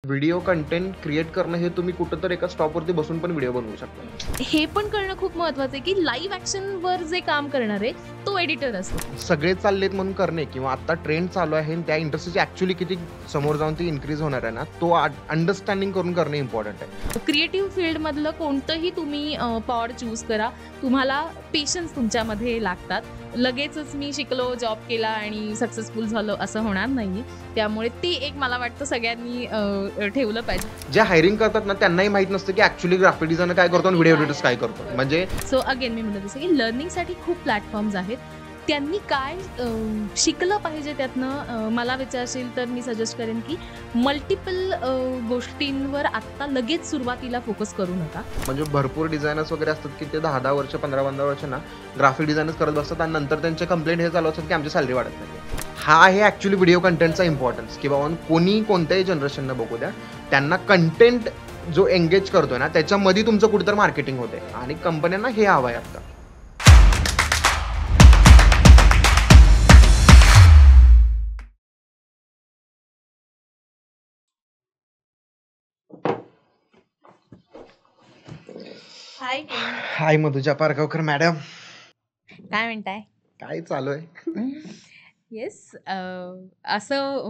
Video content create करणं हे तुम्ही कुठेतरी एका स्टॉपवरती बसून पण व्हिडिओ बनवू शकता. हे पण कळणं खूप महत्वाचं आहे की लाईव्ह ॲक्शनवर जे काम करणार आहे तो एडिटर असतो. सगळे चाललेत म्हणून करणे किंवा आता ट्रेंड चालू आहे आणि त्या इंडस्ट्रीची ॲक्च्युअली किती समोर जाऊन ती इन्क्रीज होणार आहे ना, तो अंडरस्टँडिंग करून करणे इम्पॉर्टंट आहे. क्रिएटिव्ह फील्डमधलं कोणतंही तुम्ही पॉड चूज करा, तुम्हाला पेशन्स तुमच्यामध्ये लागतात. लगेचच मी शिकलो, जॉब केला आणि सक्सेसफुल झालो असं होणार नाही. त्यामुळे ते एक मला वाटतं सगळ्यांनी ठेवलं पाहिजे. जे हायरिंग करतात ना त्यांनाही माहित नसतं की ॲक्च्युअली ग्राफिक डिझायनर काय करतो आणि व्हिडिओ एडिटर्स काय करतो. म्हणजे सो अगेन मी म्हणत असं की लर्निंगसाठी खूप प्लॅटफॉर्म्स आहेत. त्यांनी काय शिकलं पाहिजे त्यातनं मला विचारशील तर मी सजेस्ट करेन की मल्टिपल गोष्टींवर आत्ता लगेच सुरुवातीला फोकस करू नका. म्हणजे भरपूर डिझायनर्स वगैरे असतात की ते 10-10 वर्ष 15-15 वर्ष ना ग्राफिक डिझायनर्स करत बसतात आणि नंतर त्यांचे कंप्लेंट हे चालू असतात की आमची सॅलरी वाढत नाही. हा आहे ॲक्च्युली व्हिडिओ कंटेंटचा इम्पॉर्टन्स की बाबा कोणी कोणत्याही जनरेशनला बघू द्या, त्यांना कंटेंट जो एंगेज करतोय ना त्याच्यामध्ये तुमचं कुठेतरी मार्केटिंग होते आणि कंपन्यांना हे हवं आहे आता. हाय मधुजा पारगावकर मॅडम, काय म्हणताय? काय चालू आहे? येस, असं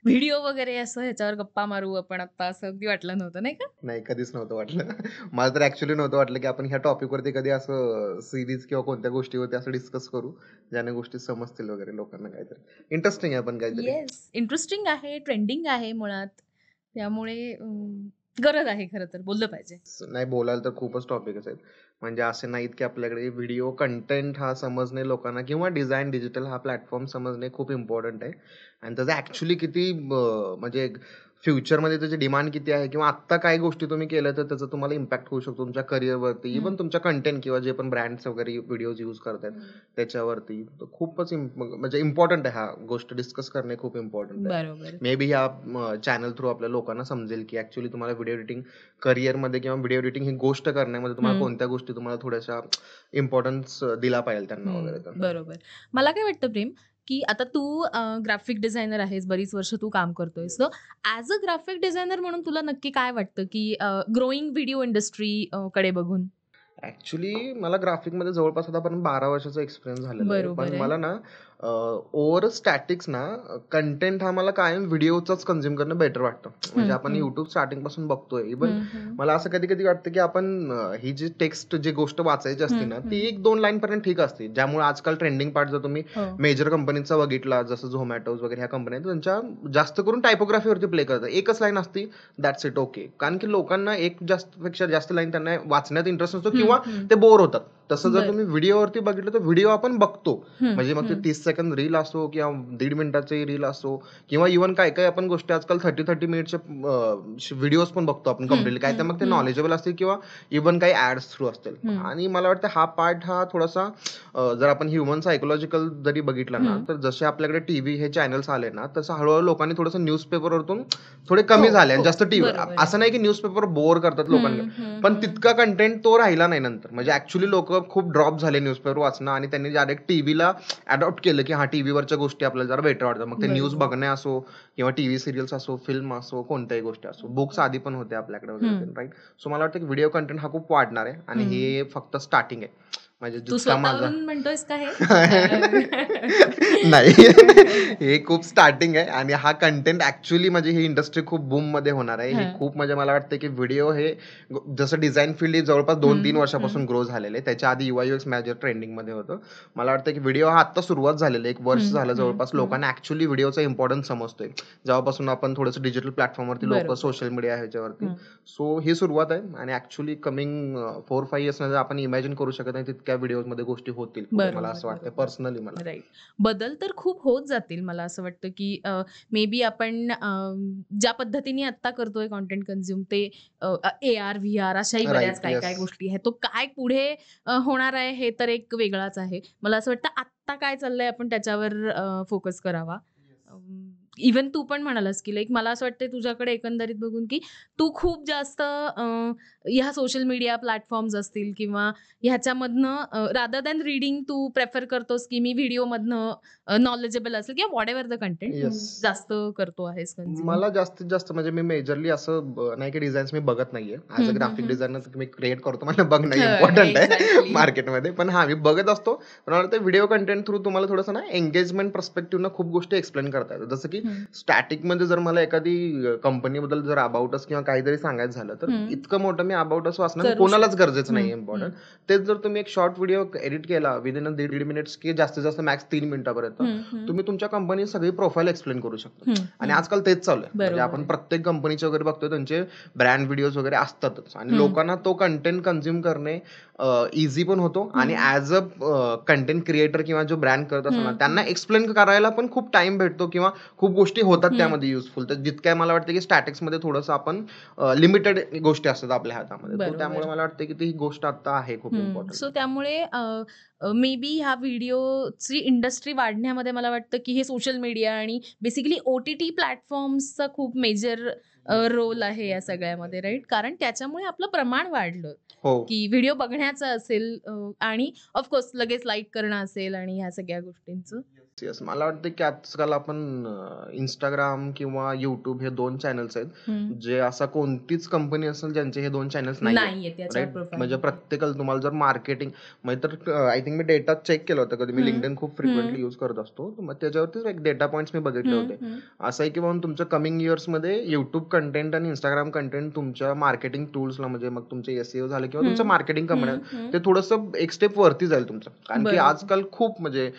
व्हिडिओ वगैरे असं ह्याच्यावर गप्पा मारू आपण आता असं अगदी वाटलं नव्हतं नाही का? नाही, कधीच नव्हतं वाटलं. मला तर ॲक्च्युली नव्हतं वाटलं की आपण ह्या टॉपिकवरती कधी असं सिरीज किंवा कोणत्या गोष्टीवरती असं डिस्कस करू ज्याने गोष्टी समजतील वगैरे लोकांना. काहीतरी इंटरेस्टिंग आहे पण काहीतरी. येस, इंटरेस्टिंग आहे, ट्रेंडिंग आहे मुळात. त्यामुळे गरज आहे खरं तर बोललं पाहिजे. नाही, बोलायला तर खूपच टॉपिकच आहेत. म्हणजे असे नाहीत की आपल्याकडे व्हिडिओ कंटेंट हा समजणे लोकांना किंवा डिझाईन डिजिटल हा प्लॅटफॉर्म समजणे खूप इम्पॉर्टंट आहे आणि त्याचं ॲक्च्युली किती म्हणजे फ्युचरमध्ये त्याची डिमांड किती आहे किंवा आत्ता काय गोष्टी तुम्ही केल्या तर त्याचा तुम्हाला इम्पॅक्ट होऊ शकतो तुमच्या करिअरवरती, इव्हन तुमच्या कंटेंट किंवा जे पण ब्रँड्स वगैरे व्हिडिओज यूज करतात त्याच्यावरती. तर खूपच म्हणजे इम्पॉर्टंट आहे हा गोष्ट डिस्कस करणे खूप इम्पॉर्टंट आहे. बरोबर. मे बी ह्या चॅनल थ्रू आपल्या लोकांना समजेल की ॲक्च्युली तुम्हाला व्हिडिओ एडिटिंग करिअरमध्ये किंवा व्हिडिओ एडिटिंग ही गोष्ट करण्यामध्ये तुम्हाला कोणत्या गोष्टी तुम्हाला थोड्याशा इम्पॉर्टन्स दिला पाहिजे त्यांना वगैरे. तर बरोबर. मला काय वाटतं प्रेम की आता तू ग्राफिक डिझायनर आहेस, बरीच वर्ष तू काम करतोयस. So as a graphic designer म्हणून तुला नक्की काय वाटतं की ग्रोईंग व्हिडिओ इंडस्ट्री कडे बघून? ॲक्च्युली मला ग्राफिकमध्ये जवळपास आतापर्यंत 12 वर्षाचा एक्सपिरियन्स झालेला आहे. बरोबर पण आहे. मला ना ओव्हर स्टॅटिक्स ना कंटेंट हा मला कायम व्हिडिओचाच कन्झ्युम करणं बेटर वाटतं. म्हणजे आपण YouTube स्टार्टिंगपासून बघतोय. इव्हन मला असं कधी-कधी वाटतं की आपण ही जी टेक्स्ट जी गोष्ट वाचायची असते ना ती 1-2 लाईनपर्यंत ठीक असते. ज्यामुळे आजकाल ट्रेंडिंग पार्ट जर तुम्ही मेजर कंपनीचा बघितला जसं Zomato वगैरे ह्या कंपन्या त्यांच्या जास्त करून टायपोग्राफीवरती प्ले करतात. एकच लाईन असते, दॅट्स इट, ओके. कारण की लोकांना एक पेक्षा जास्त लाईन त्यांना वाचण्यात इंटरेस्ट नसतो किंवा ते बोर होतात. तसं जर तुम्ही व्हिडिओवरती बघितलं तर व्हिडिओ आपण बघतो. म्हणजे मग ते 30 सेकंद रील असो किंवा 1.5 मिनिटाची रील असो किंवा इव्हन काय काय आपण गोष्टी आजकाल 30-30 मिनिटचे व्हिडिओज पण बघतो आपण कम्प्लिटली. काय तर मग ते नॉलेजेबल असतील किंवा इव्हन काही ऍड्स थ्रू असतील. आणि मला वाटतं हा पार्ट हा थोडासा जर आपण ह्युमन सायकोलॉजिकल जरी बघितला ना तर जसे आपल्याकडे टीव्ही हे चॅनल्स आले ना तसं हळूहळू लोकांनी थोडंसं न्यूजपेपरवरतून थोडे कमी झाले आणि जास्त टीव्ही. असं नाही की न्यूजपेपर बोर करतात लोकांना, पण तितका कंटेंट तो राहिला नाही नंतर. म्हणजे ऍक्च्युली लोक खूप ड्रॉप झाले न्यूजपेपर वाचणं आणि त्यांनी डायरेक्ट टीव्हीला अडॉप्ट केलं की हा टीव्हीवरच्या गोष्टी आपल्याला जरा बेटर वाटतात. मग ते न्यूज बघणे असो किंवा टीव्ही सिरियल्स असो, फिल्म असो, कोणत्याही गोष्टी असो, बुक्स आधी पण होते आपल्याकडे वगैरे, राईट. सो मला वाटतं की व्हिडिओ कंटेंट हा खूप वाढणार आहे आणि हे फक्त स्टार्टिंग आहे. म्हणजे तू जितका माझा स्वतःवरून म्हणतोयस का हे? नाही, हे खूप स्टार्टिंग आहे आणि हा कंटेंट ऍक्च्युली म्हणजे ही इंडस्ट्री खूप बूम मध्ये होणार आहे. हे खूप म्हणजे मला वाटतं की व्हिडिओ हे जसं डिझाईन फील्ड जवळपास 2-3 वर्षापासून ग्रो झालेलं आहे. त्याच्या आधी UI/UX मॅनेजर ट्रेंडिंग मध्ये होतं. मला वाटतं की व्हिडिओ हा आता सुरुवात झालेला आहे. 1 वर्ष झालं जवळपास लोकांना ऍक्च्युली व्हिडिओचा इम्पॉर्टन्स समजतोय. जेव्हापासून आपण थोडंसं डिजिटल प्लॅटफॉर्मवरती लोक सोशल मीडिया ह्याच्यावरती. सो ही सुरुवात आहे आणि ऍक्च्युली कमिंग 4-5 इयर्स मध्ये आपण इमॅजिन करू शकत नाही तितक्या व्हिडिओमध्ये गोष्टी होतील. मला असं वाटतं पर्सनली. मला राईट. बदल तर खूप होत जातील. मला असं वाटतं की मे बी आपण ज्या पद्धतीने आता करतोय कॉन्टेंट कन्झ्युम ते AR, VR अशाही बऱ्याच काय काय गोष्टी आहेत. तो काय पुढे होणार आहे हे तर एक वेगळाच आहे. मला असं वाटतं आत्ता काय चाललंय आपण त्याच्यावर फोकस करावा. इव्हन तू पण म्हणालास की लाईक मला असं वाटतं तुझ्याकडे एकंदरीत बघून की तू खूप जास्त ह्या सोशल मीडिया प्लॅटफॉर्म्स असतील किंवा ह्याच्यामधनं रादर दॅन रिडिंग तू प्रेफर करतोस की मी व्हिडिओमधनं नॉलेजेबल असेल किंवा what ever the content yes. जास्त करतो आहेस consume. मला जास्तीत जास्त म्हणजे मी मेजरली असं नाही की डिझाईन्स मी बघत नाहीये. As a graphic designer me create करतो, मला बघणं इम्पॉर्टंट आहे Exactly. मार्केटमध्ये. पण हा मी बघत असतो. पण मला वाटतं व्हिडिओ कंटेंट थ्रू तुम्हाला थोडंसं ना एंगेजमेंट पर्स्पेक्टिव्ह खूप गोष्टी एक्सप्लेन करता येतात. जसं की स्टॅटिक मध्ये जर मला एखादी कंपनीबद्दल जर अबाउटस किंवा काहीतरी सांगायचं झालं तर इतकं मोठं मी अबाउटस वाचणं करू कोणालाच शकतो. गरजेचं नाही इम्पॉर्टंट. तेच जर तुम्ही एक शॉर्ट व्हिडिओ एडिट केला विदिन 1.5 मिनिट्स की जास्तीत जास्त मॅक्स 3 मिनिटापर्यंत तुम्ही तुमच्या कंपनी सगळी प्रोफाईल एक्सप्लेन करू शकता. आणि आजकाल तेच चालू आहे. म्हणजे आपण प्रत्येक कंपनीचे वगैरे बघतोय त्यांचे ब्रँड व्हिडिओज वगैरे असतातच आणि लोकांना तो कंटेंट कन्झ्युम करणे इझी पण होतो आणि ऍज अ कंटेंट क्रिएटर किंवा जो ब्रँड करत असतो ना त्यांना एक्सप्लेन करायला पण खूप टाइम भेटतो किंवा खूप गोष्टी होतात त्यामध्ये युजफुल. तर जितक्या मला वाटतं की स्टॅटिक्स मध्ये थोडंसं आपण लिमिटेड गोष्टी असतात आपल्या हातामध्ये. त्यामुळे मला वाटतं की ती गोष्ट आता आहे खूप इम्पॉर्टंट. सो त्यामुळे मे बी ह्या व्हिडिओची इंडस्ट्री वाढण्यामध्ये मला वाटतं की हे सोशल मीडिया आणि बेसिकली OTT प्लॅटफॉर्म्सचा खूप मेजर रोल आहे या सगळ्यामध्ये, राईट? कारण त्याच्यामुळे आपलं प्रमाण वाढलं हो. की व्हिडिओ बघण्याचा असेल आणि ऑफकोर्स लगेच लाईक करणं असेल आणि ह्या सगळ्या गोष्टींचं. येस, मला वाटतं की आजकाल आपण इंस्टाग्राम किंवा युट्यूब हे 2 चॅनल्स आहेत जे असा कोणतीच कंपनी असेल ज्यांचे हे 2 चॅनल्स नाही नाहीये त्याच्यावर राईट. प्रोफाईल. म्हणजे प्रत्येकाला तुम्हाला जर मार्केटिंग म्हणजे तर आय थिंक मी डेटा चेक केला होता. कधी मी लिंक्डइन खूप फ्रिक्वेंटली युज करत असतो. मग त्याच्यावरतीच एक डेटा पॉइंट्स मी बघितले होते. असं आहे की बाबा तुमच्या कमिंग इयर्स मध्ये युट्यूब कंटेंट आणि इंस्टाग्राम कंटेंट तुमच्या मार्केटिंग टूल्सला म्हणजे मग तुमचे SEO झाले किंवा तुमचं मार्केटिंग कंपनी ते थोडंसं एक स्टेप वरती जाईल तुमचं. कारण की आजकाल खूप म्हणजे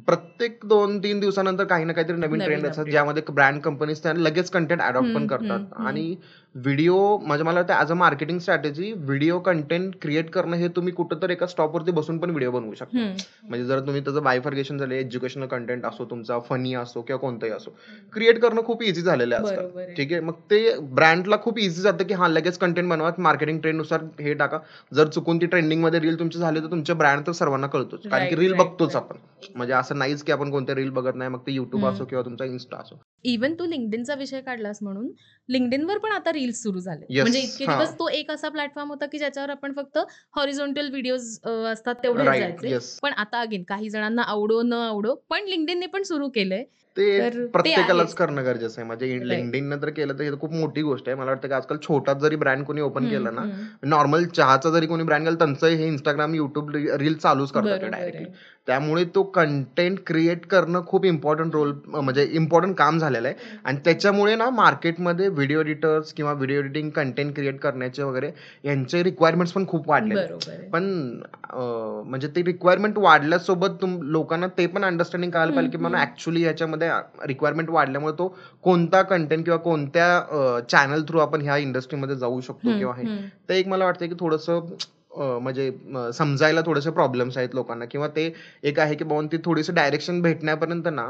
प्रत्येक 2-3 दिवसानंतर काही ना काहीतरी नवीन ट्रेंड असतात ज्यामध्ये ब्रँड कंपनीज त्या लगेच कंटेंट अडॉप्ट पण करतात. आणि व्हिडिओ म्हणजे मला वाटतं as a marketing strategy video content create करणं हे तुम्ही कुठंतरी एका स्टॉपवरती बसून पण व्हिडिओ बनवू शकता. म्हणजे जर तुम्ही त्याचं बायफर्गेशन झाले एज्युकेशनल कंटेंट असो तुमचा फनी असो किंवा कोणताही असो क्रिएट करणं खूप इझी झालेलं आहे आजकाल. ठीक आहे, मग ते ब्रँडला खूप इझी जातं की हा लगेच कंटेंट बनवा मार्केटिंग ट्रेंडनुसार हे टाका. जर चुकून ती ट्रेंडिंग मध्ये रील तुमची झाली तर तुमच्या ब्रँड तर सर्वांना कळतोच. कारण की रील बघतोच आपण. म्हणजे असं नाहीच की आपण कोणत्या रील बघत नाही, मग ते युट्यूब असो किंवा तुमचा इन्स्टा असो. इव्हन तू लिंक्डइनचा विषय काढलास म्हणून लिंक्डइनवर पण आता रील्स सुरू झाले. म्हणजे इतके दिवस तो एक असा प्लॅटफॉर्म होता की ज्याच्यावर आपण फक्त हॉरिझॉन्टल व्हिडिओज असतात तेवढे जायचे. पण आता अगेन काही जणांना आवडो न आवडो पण लिंक्डइनने पण सुरू केलंय. ते प्रत्येकालाच करणं गरजेचं आहे. म्हणजे लिंक्डइन तर केलं तर हे खूप मोठी गोष्ट आहे. मला वाटतं की आजकाल छोटा जरी ब्रँड कोणी ओपन केला ना, नॉर्मल चहाचा जरी कोणी ब्रँड केला त्यांचं हे इंस्टाग्राम युट्यूब रील चालूच करतात डायरेक्टली. त्यामुळे तो कंटेंट क्रिएट करणं खूप इम्पॉर्टंट रोल म्हणजे इम्पॉर्टंट काम झालेलं आहे. आणि त्याच्यामुळे ना मार्केटमध्ये व्हिडिओ एडिटर्स किंवा व्हिडिओ एडिटिंग कंटेंट क्रिएट करण्याचे वगैरे यांचे रिक्वायरमेंट्स पण खूप वाढले. पण म्हणजे ते रिक्वायरमेंट वाढल्यासोबत लोकांना ते पण अंडरस्टँडिंग करायला पाहिजे की मला ऍक्च्युअली याच्यामध्ये रिक्वायरमेंट वाढल्यामुळे तो कोणता कंटेंट किंवा कोणत्या चॅनल थ्रू आपण ह्या इंडस्ट्रीमध्ये जाऊ शकतो किंवा हे ते एक मला वाटतं की थोडंसं म्हणजे समजायला थोडेसे प्रॉब्लेम्स आहेत लोकांना किंवा ते एक आहे की बाबा ती थोडीशी डायरेक्शन भेटण्यापर्यंत ना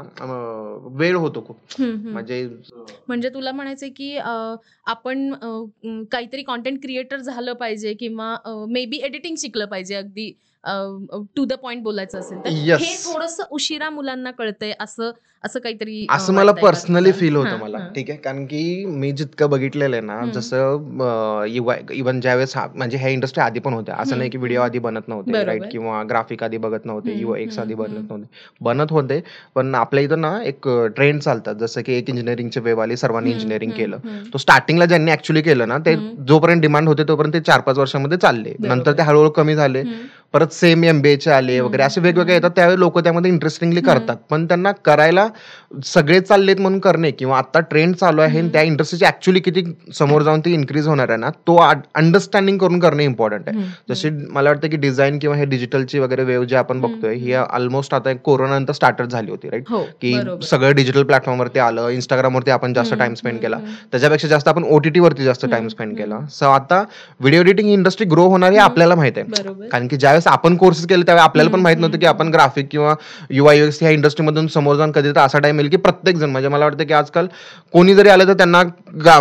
वेळ होतो खूप. म्हणजे तुला म्हणायचंय की आपण काहीतरी कॉन्टेंट क्रिएटर झालं पाहिजे किंवा मे बी एडिटिंग शिकलं पाहिजे अगदी टू द पॉइंट बोलायचं असेल तर हे थोडंसं उशिरा मुलांना कळतंय असं काहीतरी असं मला पर्सनली फील होतं मला. ठीक आहे, कारण की मी जितकं बघितलेलं आहे ना जसं इव्हन ज्यावेळेस म्हणजे ह्या इंडस्ट्री आधी पण होत्या. असं नाही की व्हिडिओ आधी बनत नव्हते राईट किंवा ग्राफिक आधी बघत नव्हते UX आधी बनत होते. पण आपल्या इथं ना एक ट्रेंड चालतात जसं की एक इंजिनिअरिंगचे वेववाले सर्वांनी इंजिनिअरिंग केलं. तो स्टार्टिंगला ज्यांनी ऍक्च्युअली केलं ना ते जोपर्यंत डिमांड होते तोपर्यंत ते 4-5 वर्षांमध्ये चालले. नंतर ते हळूहळू कमी झाले. परत सेम MBAचे आले वगैरे असे वेगवेगळे येतात. त्यावेळी लोक त्यामध्ये इंटरेस्टिंगली करतात. पण त्यांना करायला सगळे चाललेत म्हणून करणे किंवा आता ट्रेंड चालू आहे त्या इंडस्ट्रीची ऍक्च्युअली किती समोर जाऊन ती इन्क्रीज होणार आहे ना तो अंडरस्टँडिंग करून करणे इम्पॉर्टंट आहे. जशी मला वाटतं की डिझाईन किंवा हे डिजिटलची वगैरे वेव जे आपण बघतोय ही ऑलमोस्ट आता कोरोना नंतर स्टार्ट झाली होती राईट. की सगळं डिजिटल प्लॅटफॉर्मवरती आलं. इंस्टाग्रामवरती आपण जास्त टाइम स्पेंड केला. त्याच्यापेक्षा जास्त आपण OTT वरती जास्त टाइम स्पेंड केला. सो आता व्हिडिओ एडिटिंग इंडस्ट्री ग्रो होणार हे आपल्याला माहित आहे. कारण की ज्यावेळेस ज्यावेळेस आपण कोर्सेस केले त्यावेळेस आपल्याला पण माहित नव्हतं की आपण ग्राफिक किंवा UI/UX ह्या इंडस्ट्रीमधून समोर जाऊन कधी तर असा टाइम येईल की प्रत्येक जण, म्हणजे मला वाटतं की आजकाल कोणी जरी आलं तर त्यांना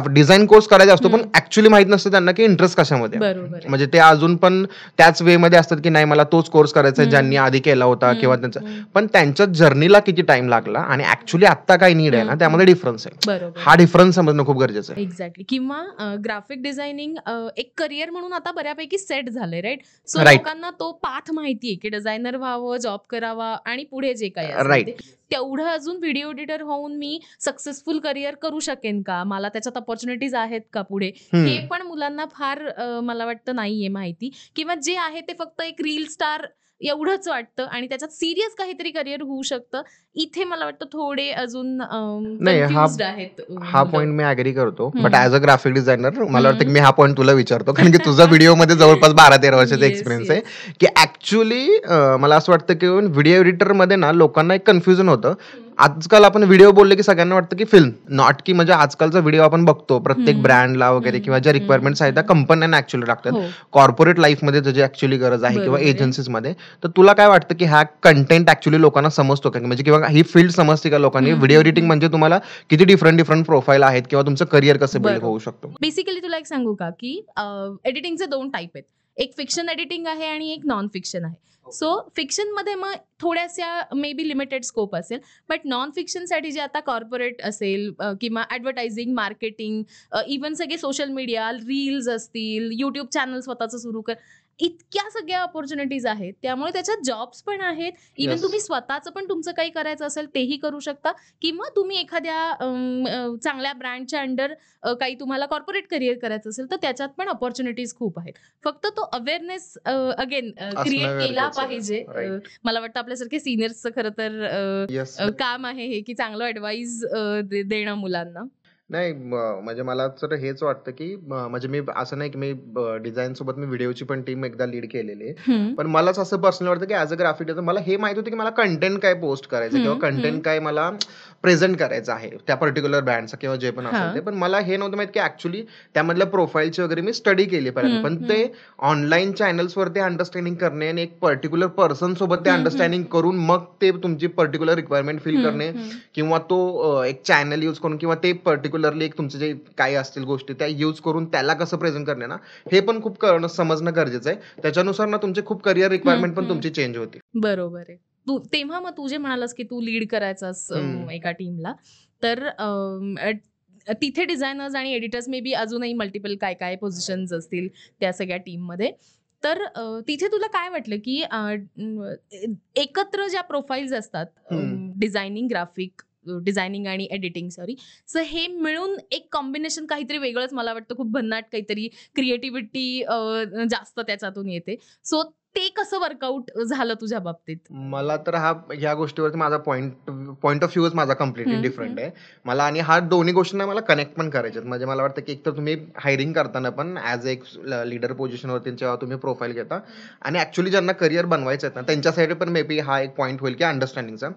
डिझाईन कोर्स करायचा असतो, पण ऍक्च्युअली माहित नसतं त्यांना की इंटरेस्ट कशामध्ये आहे. बरोबर आहे. म्हणजे ते अजून पण त्याच वे मध्ये असतात की नाही मला तोच कोर्स करायचा आहे ज्यांनी आधी केला होता किंवा त्यांचा, पण त्यांच्या जर्नीला किती टाइम लागला आणि ऍक्च्युली आता काय नीड आहे ना त्यामध्ये डिफरन्स आहे. बरोबर. हा डिफरन्स समजणं खूप गरजेचं आहे. एक्झॅक्टली. किंवा ग्राफिक डिझायनिंग एक करिअर म्हणून आता बऱ्यापैकी सेट झालंय, राईट? So Right. लोकांना तो पाथ माहितीये की डिझायनर व्हावं, जॉब करावा आणि पुढे जे काही असेल Right. ते. तेवढं अजून व्हिडिओ एडिटर होऊन मी सक्सेसफुल करिअर करू शकेन का, मला त्याच्यात ऑपॉर्च्युनिटीज आहेत का पुढे, हे पण मुलांना फार मला वाटतं नाहीये माहिती, किंवा जे आहे ते फक्त एक रील स्टार एवढंच वाटतं आणि त्याच्यात सिरियस काहीतरी करिअर होऊ शकतं. इथे मला वाटतं थोडे अजून नाही, कन्फ्युज्ड आहेत हा मुलं. पॉईंट मी अग्री करतो, but as a graphic designer मला वाटतं की मी हा पॉईंट तुला विचारतो कारण की तुझा व्हिडिओ मध्ये जवळपास 12-13 वर्षाचा Yes, एक्सपिरियन्स आहे की ऍक्च्युली मला असं वाटतं की व्हिडिओ एडिटर मध्ये ना लोकांना एक कन्फ्युजन होतं. आजकाल आपण व्हिडिओ बोलले की सगळ्यांना वाटतं की फिल्म, नॉट की म्हणजे आजकालचा व्हिडिओ आपण बघतो प्रत्येक ब्रँडला वगैरे किंवा ज्या रिक्वायरमेंट्स आहेत त्या कंपन्यांना ऍक्च्युली टाकतात. हो. कॉर्पोरेट लाईफ मध्ये त्याची ऍक्च्युली गरज आहे किंवा बरोबर आहे. एजन्सीज मध्ये. तर तुला काय वाटतं की हा कंटेंट ऍक्च्युली लोकांना समजतो का, म्हणजे किंवा ही फील्ड समजते का लोकांनी? व्हिडिओ एडिटिंग म्हणजे तुम्हाला किती डिफरंट प्रोफाईल आहेत किंवा तुमचं करिअर कसं बिल्ड बरोबर. होऊ शकतो? बेसिकली तुला एक सांगू का की एडिटिंगचे 2 टाईप आहेत. एक फिक्शन एडिटिंग आहे आणि एक नॉन फिक्शन आहे. सो फिक्शन मध्ये मग थोड्याशा मे बी लिमिटेड स्कोप असेल, बट नॉन फिक्शन साठी जे आता कॉर्पोरेट असेल किंवा ऍडव्हर्टायझिंग, मार्केटिंग, इव्हन सगळे सोशल मीडिया, रील्स असतील, युट्यूब चॅनल स्वतःचं सुरू कर, इतक्या सगळ्या ऑपॉर्च्युनिटीज आहेत. त्यामुळे त्याच्यात जॉब्स पण आहेत. Even Yes. तुम्ही स्वतःचं पण तुमचं काही करायचं असेल तेही करू शकता, किंवा तुम्ही एखाद्या चांगल्या ब्रँडच्या अंडर काही तुम्हाला कॉर्पोरेट करिअर करायचं असेल तर त्याच्यात पण ऑपॉर्च्युनिटीज खूप आहेत. फक्त तो अवेअरनेस अगेन क्रिएट केला गरजेचं आहे. पाहिजे. Right. मला वाटतं आपल्यासारखे सिनियर्सचं खरं तर Yes. काम आहे हे की चांगलं ऍडवाइस देणं मुलांना. नाही, म्हणजे मला तर हेच वाटतं की म्हणजे मी असं नाही की मी डिझाईन सोबत मी व्हिडिओची पण टीम एकदा लीड केलेली आहे, पण मलाच असं पर्सनल वाटतं की ऍज अ ग्राफिक डिझायनर मला हे माहित होतं की मला कंटेंट काय पोस्ट करायचं किंवा कंटेंट काय मला प्रेझेंट करायचं आहे त्या पर्टिक्युलर ब्रँडचं किंवा जे पण असेल ते. पण मला हे नव्हतं माहित की ऍक्च्युली त्यामधल्या प्रोफाईलची वगैरे मी स्टडी केली पाहिजे. पण ते ऑनलाईन चॅनल्सवरती अंडरस्टँडिंग करणे आणि एक पर्टिक्युलर पर्सन सोबत ते अंडरस्टँडिंग करून मग ते तुमची पर्टिक्युलर रिक्वायरमेंट फिल करणे किंवा तो एक चॅनल यूज करून किंवा ते पर्टिक्युलरली एक तुमचे जे काही असतील गोष्टी त्या यूज करून त्याला कसं प्रेझेंट करणे ना, हे पण खूप कळणं समजणं गरजेचं आहे. त्याच्यानुसार ना तुमचे खूप करिअर रिक्वायरमेंट पण तुमची चेंज होती. बरोबर आहे. तू तेव्हा मग तू जे म्हणालास की तू लीड करायचास एका टीमला, तर तिथे डिझायनर्स आणि एडिटर्स मे बी अजूनही मल्टिपल काय काय पोझिशन्स असतील त्या सगळ्या टीममध्ये. तर तिथे तुला काय वाटलं की एकत्र ज्या प्रोफाईल्स असतात, डिझायनिंग, ग्राफिक डिझायनिंग आणि एडिटिंग, सॉरी, सो हे मिळून एक कॉम्बिनेशन काहीतरी वेगळंच, मला वाटतं खूप भन्नाट काहीतरी क्रिएटिव्हिटी जास्त त्याच्यातून येते. सो ते कसं वर्कआउट झालं तुझ्या बाबतीत? मला तर ह्या गोष्टीवरती माझा पॉइंट ऑफ व्ह्यूच माझा कम्प्लिटली डिफरंट आहे. मला आणि हा दोन्ही गोष्टींना मला कनेक्ट पण करायचे. म्हणजे मला वाटतं की एक तर तुम्ही हायरिंग करताना पण ऍज एक लीडर पोझिशनवरती जेव्हा तुम्ही प्रोफाईल घेता आणि ऍक्च्युली ज्यांना करिअर बनवायचं आहे ना त्यांच्यासाठी पण मे बी हा एक पॉईंट होईल की अंडरस्टँडिंगचा.